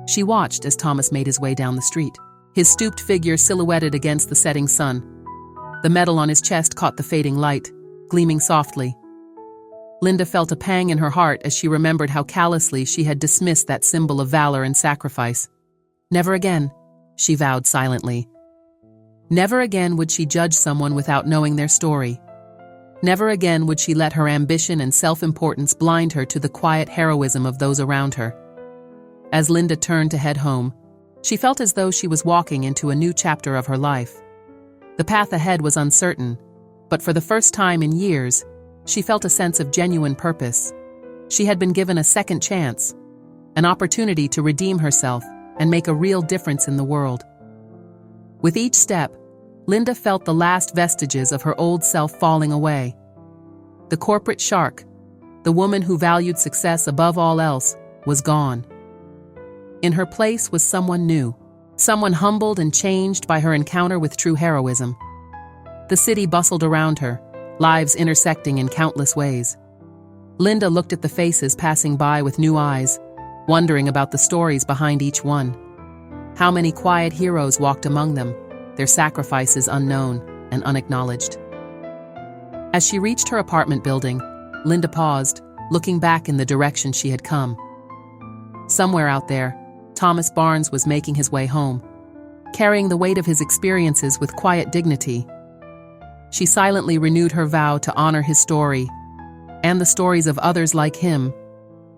She watched as Thomas made his way down the street, his stooped figure silhouetted against the setting sun. The metal on his chest caught the fading light, gleaming softly. Linda felt a pang in her heart as she remembered how callously she had dismissed that symbol of valor and sacrifice. Never again, she vowed silently. Never again would she judge someone without knowing their story. Never again would she let her ambition and self-importance blind her to the quiet heroism of those around her. As Linda turned to head home, she felt as though she was walking into a new chapter of her life. The path ahead was uncertain, but for the first time in years, she felt a sense of genuine purpose. She had been given a second chance, an opportunity to redeem herself and make a real difference in the world. With each step, Linda felt the last vestiges of her old self falling away. The corporate shark, the woman who valued success above all else, was gone. In her place was someone new, someone humbled and changed by her encounter with true heroism. The city bustled around her, lives intersecting in countless ways. Linda looked at the faces passing by with new eyes, wondering about the stories behind each one. How many quiet heroes walked among them, their sacrifices unknown and unacknowledged. As she reached her apartment building, Linda paused, looking back in the direction she had come. Somewhere out there, Thomas Barnes was making his way home, carrying the weight of his experiences with quiet dignity. She silently renewed her vow to honor his story, and the stories of others like him.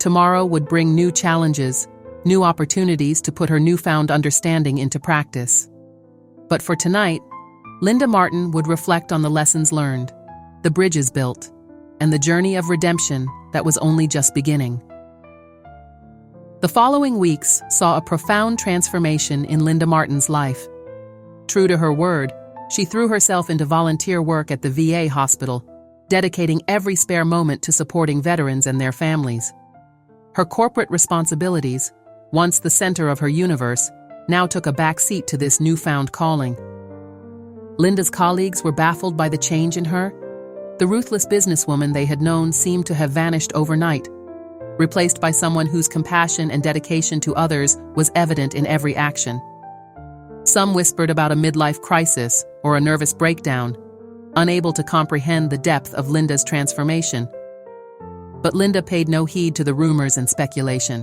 Tomorrow would bring new challenges, new opportunities to put her newfound understanding into practice. But for tonight, Linda Martin would reflect on the lessons learned, the bridges built, and the journey of redemption that was only just beginning. The following weeks saw a profound transformation in Linda Martin's life. True to her word, she threw herself into volunteer work at the VA hospital, dedicating every spare moment to supporting veterans and their families. Her corporate responsibilities, once the center of her universe, now took a back seat to this newfound calling. Linda's colleagues were baffled by the change in her. The ruthless businesswoman they had known seemed to have vanished overnight, replaced by someone whose compassion and dedication to others was evident in every action. Some whispered about a midlife crisis or a nervous breakdown, unable to comprehend the depth of Linda's transformation. But Linda paid no heed to the rumors and speculation.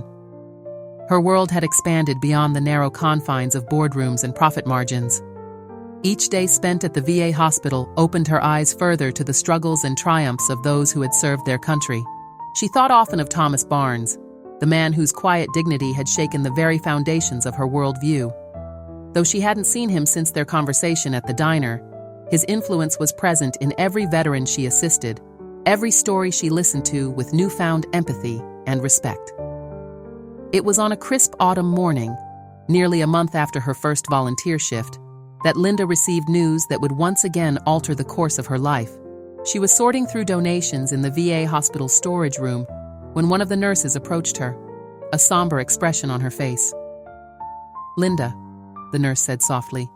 Her world had expanded beyond the narrow confines of boardrooms and profit margins. Each day spent at the VA hospital opened her eyes further to the struggles and triumphs of those who had served their country. She thought often of Thomas Barnes, the man whose quiet dignity had shaken the very foundations of her worldview. Though she hadn't seen him since their conversation at the diner, his influence was present in every veteran she assisted, every story she listened to with newfound empathy and respect. It was on a crisp autumn morning, nearly a month after her first volunteer shift, that Linda received news that would once again alter the course of her life. She was sorting through donations in the VA hospital storage room when one of the nurses approached her, a somber expression on her face. "Linda," the nurse said softly,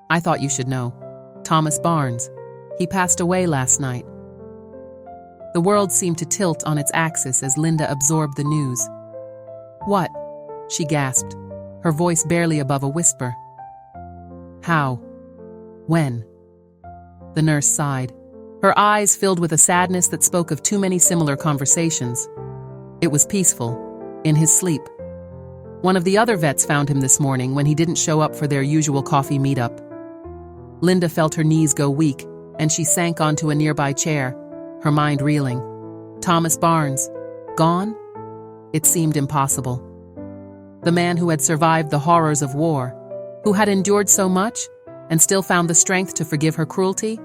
"I thought you should know. Thomas Barnes. He passed away last night." The world seemed to tilt on its axis as Linda absorbed the news. "What?" she gasped, her voice barely above a whisper. "How? When?" The nurse sighed, her eyes filled with a sadness that spoke of too many similar conversations. "It was peaceful, in his sleep. One of the other vets found him this morning when he didn't show up for their usual coffee meetup." Linda felt her knees go weak, and she sank onto a nearby chair, her mind reeling. Thomas Barnes, gone? It seemed impossible. The man who had survived the horrors of war, who had endured so much and still found the strength to forgive her cruelty,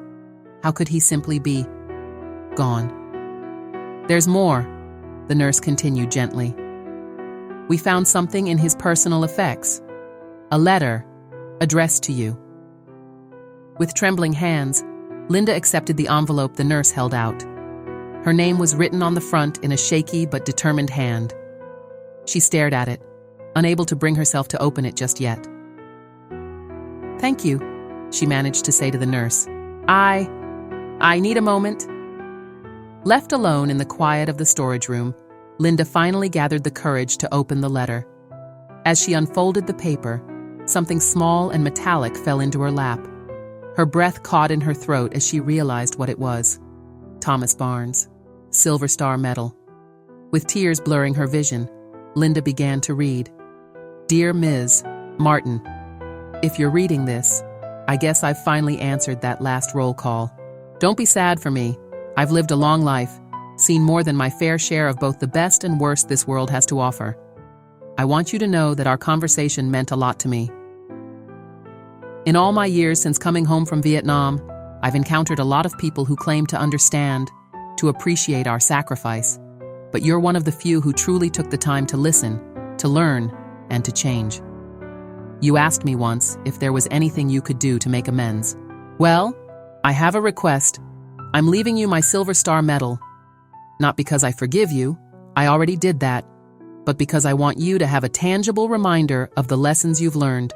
how could he simply be gone? "There's more," the nurse continued gently. "We found something in his personal effects. A letter addressed to you." With trembling hands, Linda accepted the envelope the nurse held out. Her name was written on the front in a shaky but determined hand. She stared at it, unable to bring herself to open it just yet. "Thank you," she managed to say to the nurse. I need a moment." Left alone in the quiet of the storage room, Linda finally gathered the courage to open the letter. As she unfolded the paper, something small and metallic fell into her lap. Her breath caught in her throat as she realized what it was. Thomas Barnes, Silver Star Medal. With tears blurring her vision, Linda began to read. "Dear Ms. Martin, if you're reading this, I guess I've finally answered that last roll call. Don't be sad for me. I've lived a long life, seen more than my fair share of both the best and worst this world has to offer. I want you to know that our conversation meant a lot to me. In all my years since coming home from Vietnam, I've encountered a lot of people who claim to understand, to appreciate our sacrifice, but you're one of the few who truly took the time to listen, to learn, and to change. You asked me once if there was anything you could do to make amends. Well, I have a request. I'm leaving you my Silver Star Medal. Not because I forgive you, I already did that, but because I want you to have a tangible reminder of the lessons you've learned.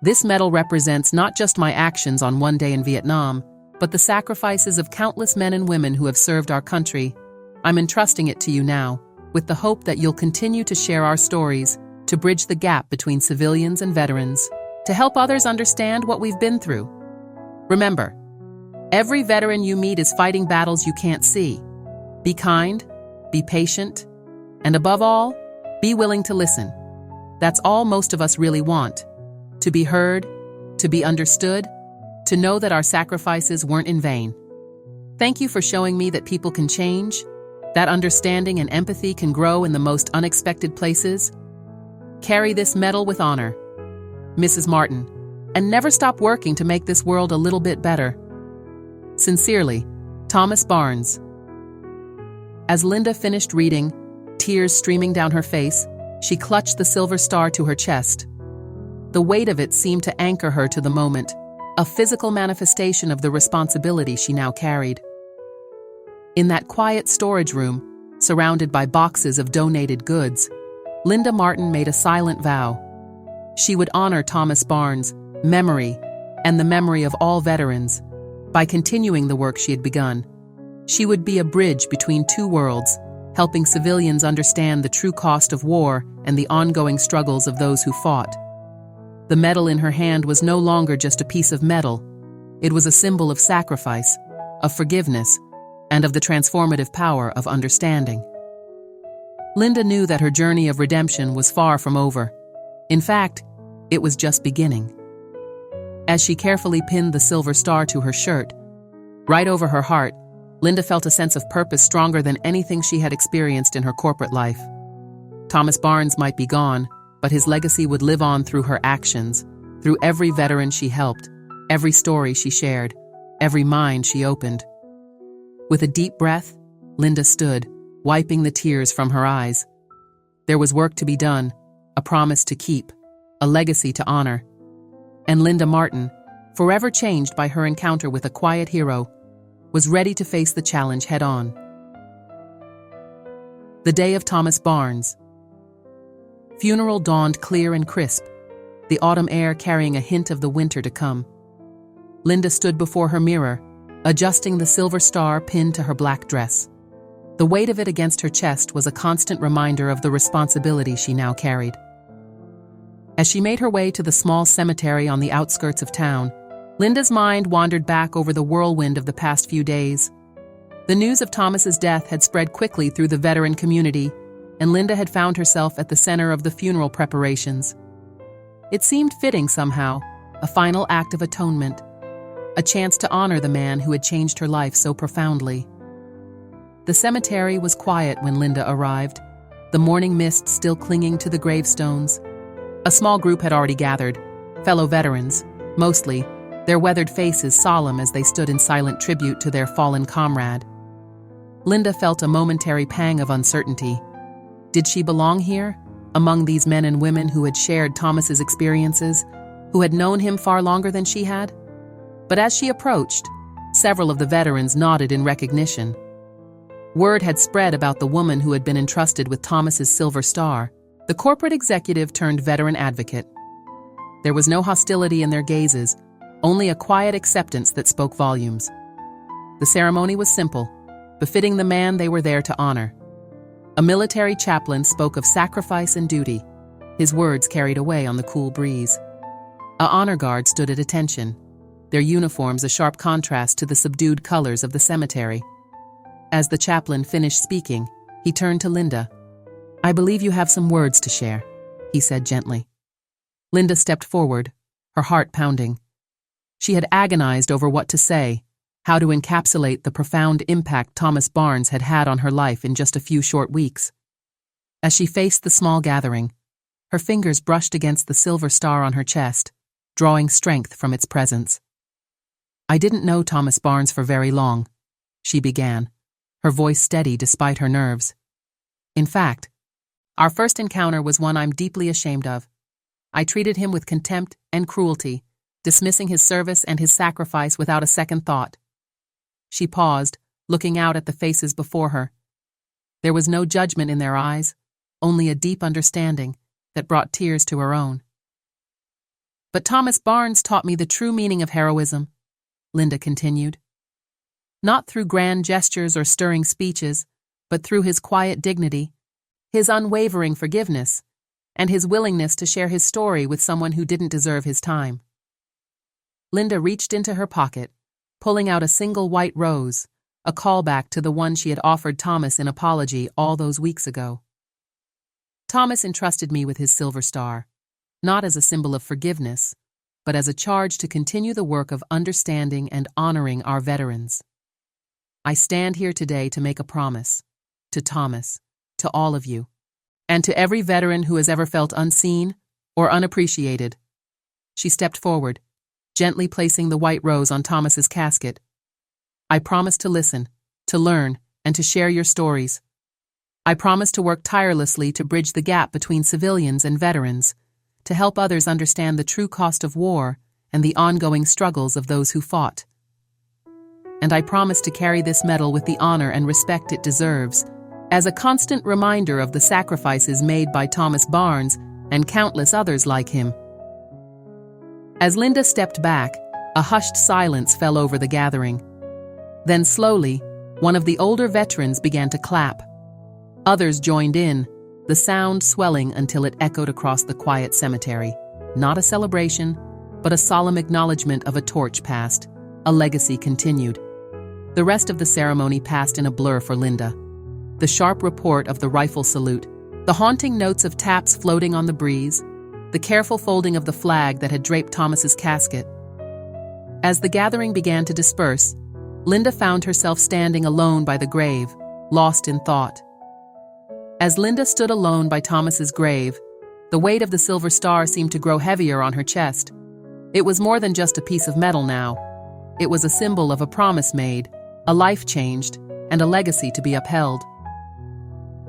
This medal represents not just my actions on one day in Vietnam, but the sacrifices of countless men and women who have served our country. I'm entrusting it to you now, with the hope that you'll continue to share our stories, to bridge the gap between civilians and veterans, to help others understand what we've been through. Remember, every veteran you meet is fighting battles you can't see. Be kind, be patient, and above all, be willing to listen. That's all most of us really want. To be heard, to be understood, to know that our sacrifices weren't in vain. Thank you for showing me that people can change, that understanding and empathy can grow in the most unexpected places. Carry this medal with honor, Mrs. Martin, and never stop working to make this world a little bit better. Sincerely, Thomas Barnes. As Linda finished reading, tears streaming down her face, she clutched the silver star to her chest. The weight of it seemed to anchor her to the moment, a physical manifestation of the responsibility she now carried. In that quiet storage room, surrounded by boxes of donated goods, Linda Martin made a silent vow. She would honor Thomas Barnes' memory and the memory of all veterans by continuing the work she had begun. She would be a bridge between two worlds, helping civilians understand the true cost of war and the ongoing struggles of those who fought. The medal in her hand was no longer just a piece of metal. It was a symbol of sacrifice, of forgiveness, and of the transformative power of understanding. Linda knew that her journey of redemption was far from over. In fact, it was just beginning. As she carefully pinned the silver star to her shirt, right over her heart, Linda felt a sense of purpose stronger than anything she had experienced in her corporate life. Thomas Barnes might be gone, but his legacy would live on through her actions, through every veteran she helped, every story she shared, every mind she opened. With a deep breath, Linda stood, wiping the tears from her eyes. There was work to be done, a promise to keep, a legacy to honor. And Linda Martin, forever changed by her encounter with a quiet hero, was ready to face the challenge head-on. The day of Thomas Barnes. Funeral dawned clear and crisp, the autumn air carrying a hint of the winter to come. Linda stood before her mirror, adjusting the silver star pinned to her black dress. The weight of it against her chest was a constant reminder of the responsibility she now carried. As she made her way to the small cemetery on the outskirts of town, Linda's mind wandered back over the whirlwind of the past few days. The news of Thomas's death had spread quickly through the veteran community, and Linda had found herself at the center of the funeral preparations. It seemed fitting somehow, a final act of atonement, a chance to honor the man who had changed her life so profoundly. The cemetery was quiet when Linda arrived, the morning mist still clinging to the gravestones. A small group had already gathered, fellow veterans, mostly, their weathered faces solemn as they stood in silent tribute to their fallen comrade. Linda felt a momentary pang of uncertainty. Did she belong here, among these men and women who had shared Thomas's experiences, who had known him far longer than she had? But as she approached, several of the veterans nodded in recognition. Word had spread about the woman who had been entrusted with Thomas's Silver Star, the corporate executive turned veteran advocate. There was no hostility in their gazes, only a quiet acceptance that spoke volumes. The ceremony was simple, befitting the man they were there to honor. A military chaplain spoke of sacrifice and duty, his words carried away on the cool breeze. A honor guard stood at attention, their uniforms a sharp contrast to the subdued colors of the cemetery. As the chaplain finished speaking, he turned to Linda. "I believe you have some words to share," he said gently. Linda stepped forward, her heart pounding. She had agonized over what to say, how to encapsulate the profound impact Thomas Barnes had had on her life in just a few short weeks. As she faced the small gathering, her fingers brushed against the silver star on her chest, drawing strength from its presence. "I didn't know Thomas Barnes for very long," she began, her voice steady despite her nerves. "In fact, our first encounter was one I'm deeply ashamed of. I treated him with contempt and cruelty, dismissing his service and his sacrifice without a second thought." She paused, looking out at the faces before her. There was no judgment in their eyes, only a deep understanding that brought tears to her own. "But Thomas Barnes taught me the true meaning of heroism," Linda continued. "Not through grand gestures or stirring speeches, but through his quiet dignity, his unwavering forgiveness, and his willingness to share his story with someone who didn't deserve his time." Linda reached into her pocket, pulling out a single white rose, a callback to the one she had offered Thomas in apology all those weeks ago. "Thomas entrusted me with his silver star, not as a symbol of forgiveness, but as a charge to continue the work of understanding and honoring our veterans. I stand here today to make a promise, to Thomas, to all of you, and to every veteran who has ever felt unseen or unappreciated." She stepped forward, gently placing the white rose on Thomas's casket. "I promise to listen, to learn, and to share your stories. I promise to work tirelessly to bridge the gap between civilians and veterans, to help others understand the true cost of war and the ongoing struggles of those who fought. And I promise to carry this medal with the honor and respect it deserves, as a constant reminder of the sacrifices made by Thomas Barnes and countless others like him." As Linda stepped back, a hushed silence fell over the gathering. Then slowly, one of the older veterans began to clap. Others joined in, the sound swelling until it echoed across the quiet cemetery. Not a celebration, but a solemn acknowledgement of a torch passed, a legacy continued. The rest of the ceremony passed in a blur for Linda. The sharp report of the rifle salute, the haunting notes of taps floating on the breeze, the careful folding of the flag that had draped Thomas's casket. As the gathering began to disperse, Linda found herself standing alone by the grave, lost in thought. As Linda stood alone by Thomas's grave, the weight of the silver star seemed to grow heavier on her chest. It was more than just a piece of metal now. It was a symbol of a promise made, a life changed, and a legacy to be upheld.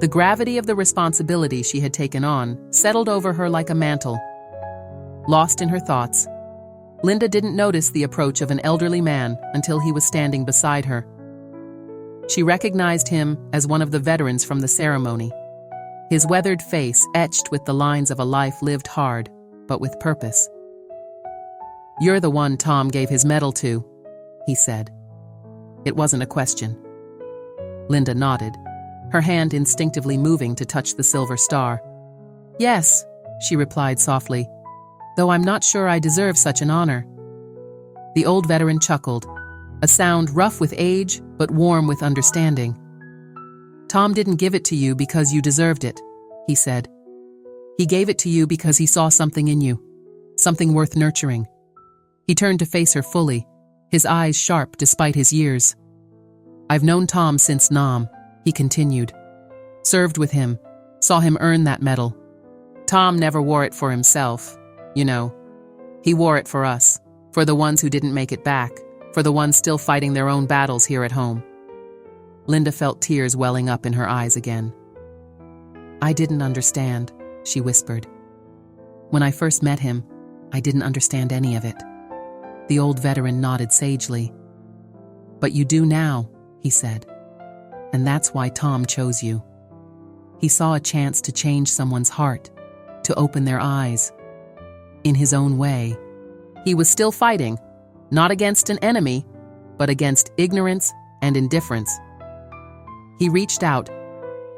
The gravity of the responsibility she had taken on settled over her like a mantle. Lost in her thoughts, Linda didn't notice the approach of an elderly man until he was standing beside her. She recognized him as one of the veterans from the ceremony, his weathered face etched with the lines of a life lived hard, but with purpose. "You're the one Tom gave his medal to," he said. It wasn't a question. Linda nodded, her hand instinctively moving to touch the silver star. "Yes," she replied softly, "though I'm not sure I deserve such an honor." The old veteran chuckled, a sound rough with age but warm with understanding. "Tom didn't give it to you because you deserved it," he said. "He gave it to you because he saw something in you, something worth nurturing." He turned to face her fully, his eyes sharp despite his years. "I've known Tom since Nam," he continued. "Served with him, saw him earn that medal. Tom never wore it for himself, you know. He wore it for us, for the ones who didn't make it back, for the ones still fighting their own battles here at home." Linda felt tears welling up in her eyes again. "I didn't understand," she whispered. "When I first met him, I didn't understand any of it." The old veteran nodded sagely. "But you do now," he said. "And that's why Tom chose you. He saw a chance to change someone's heart, to open their eyes. In his own way, he was still fighting, not against an enemy, but against ignorance and indifference." He reached out,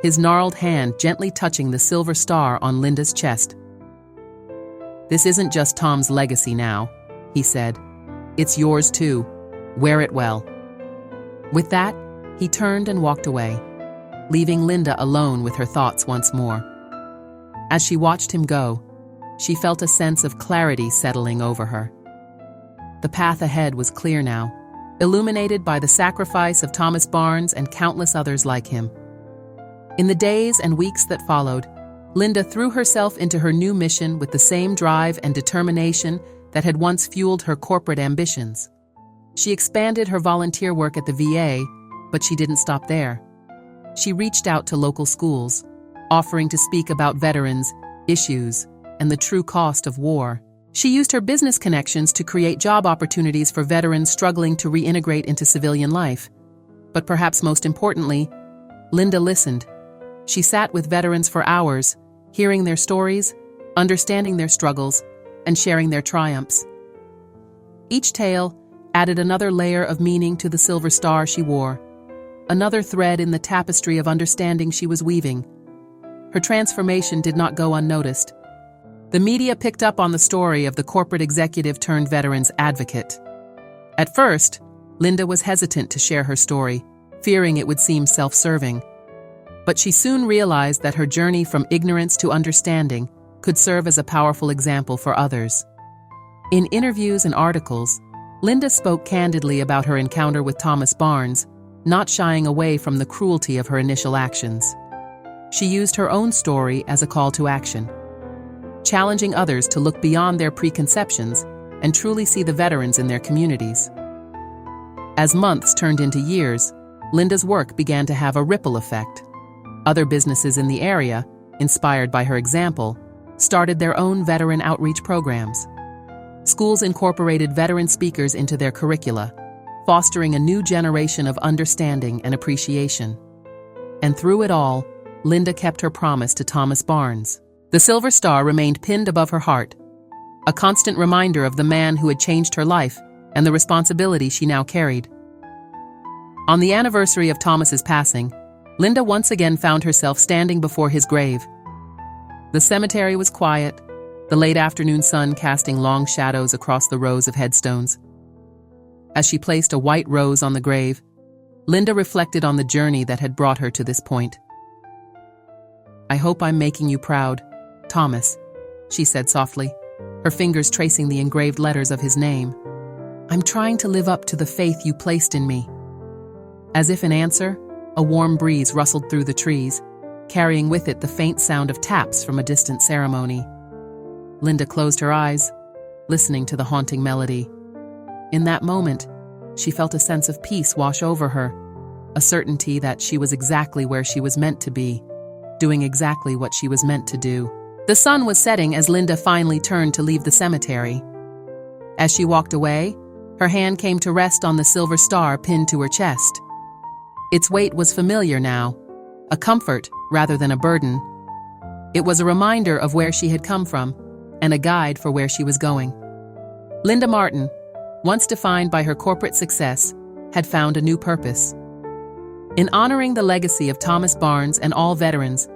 his gnarled hand gently touching the silver star on Linda's chest. "This isn't just Tom's legacy now," he said. "It's yours too. Wear it well." With that, he turned and walked away, leaving Linda alone with her thoughts once more. As she watched him go, she felt a sense of clarity settling over her. The path ahead was clear now, illuminated by the sacrifice of Thomas Barnes and countless others like him. In the days and weeks that followed, Linda threw herself into her new mission with the same drive and determination that had once fueled her corporate ambitions. She expanded her volunteer work at the VA, but she didn't stop there. She reached out to local schools, offering to speak about veterans, issues, and the true cost of war. She used her business connections to create job opportunities for veterans struggling to reintegrate into civilian life. But perhaps most importantly, Linda listened. She sat with veterans for hours, hearing their stories, understanding their struggles, and sharing their triumphs. Each tale added another layer of meaning to the silver star she wore, another thread in the tapestry of understanding she was weaving. Her transformation did not go unnoticed. The media picked up on the story of the corporate executive turned veterans advocate. At first, Linda was hesitant to share her story, fearing it would seem self-serving. But she soon realized that her journey from ignorance to understanding could serve as a powerful example for others. In interviews and articles, Linda spoke candidly about her encounter with Thomas Barnes, not shying away from the cruelty of her initial actions. She used her own story as a call to action, challenging others to look beyond their preconceptions and truly see the veterans in their communities. As months turned into years, Linda's work began to have a ripple effect. Other businesses in the area, inspired by her example, started their own veteran outreach programs. Schools incorporated veteran speakers into their curricula, fostering a new generation of understanding and appreciation. And through it all, Linda kept her promise to Thomas Barnes. The silver star remained pinned above her heart, a constant reminder of the man who had changed her life and the responsibility she now carried. On the anniversary of Thomas's passing, Linda once again found herself standing before his grave. The cemetery was quiet, the late afternoon sun casting long shadows across the rows of headstones. As she placed a white rose on the grave, Linda reflected on the journey that had brought her to this point. "I hope I'm making you proud, Thomas," she said softly, her fingers tracing the engraved letters of his name. "I'm trying to live up to the faith you placed in me." As if in answer, a warm breeze rustled through the trees, carrying with it the faint sound of taps from a distant ceremony. Linda closed her eyes, listening to the haunting melody. In that moment, she felt a sense of peace wash over her, a certainty that she was exactly where she was meant to be, doing exactly what she was meant to do. The sun was setting as Linda finally turned to leave the cemetery. As she walked away, her hand came to rest on the silver star pinned to her chest. Its weight was familiar now, a comfort rather than a burden. It was a reminder of where she had come from, and a guide for where she was going. Linda Martin, once defined by her corporate success, had found a new purpose. In honoring the legacy of Thomas Barnes and all veterans,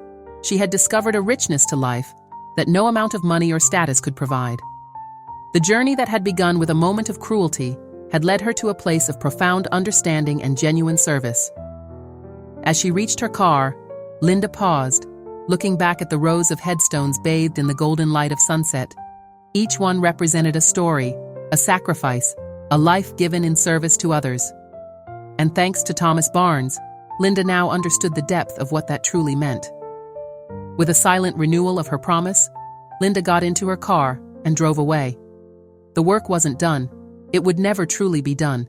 she had discovered a richness to life that no amount of money or status could provide. The journey that had begun with a moment of cruelty had led her to a place of profound understanding and genuine service. As she reached her car, Linda paused, looking back at the rows of headstones bathed in the golden light of sunset. Each one represented a story, a sacrifice, a life given in service to others. And thanks to Thomas Barnes, Linda now understood the depth of what that truly meant. With a silent renewal of her promise, Linda got into her car and drove away. The work wasn't done. It would never truly be done.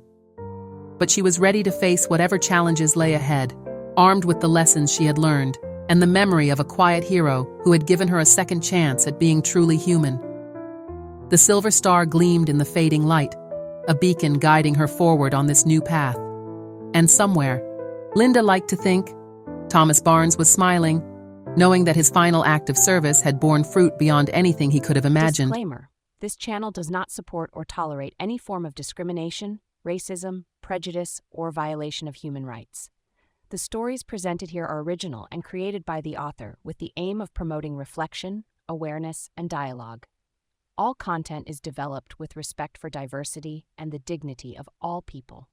But she was ready to face whatever challenges lay ahead, armed with the lessons she had learned and the memory of a quiet hero who had given her a second chance at being truly human. The silver star gleamed in the fading light, a beacon guiding her forward on this new path. And somewhere, Linda liked to think, Thomas Barnes was smiling, knowing that his final act of service had borne fruit beyond anything he could have imagined. Disclaimer: this channel does not support or tolerate any form of discrimination, racism, prejudice, or violation of human rights. The stories presented here are original and created by the author with the aim of promoting reflection, awareness, and dialogue. All content is developed with respect for diversity and the dignity of all people.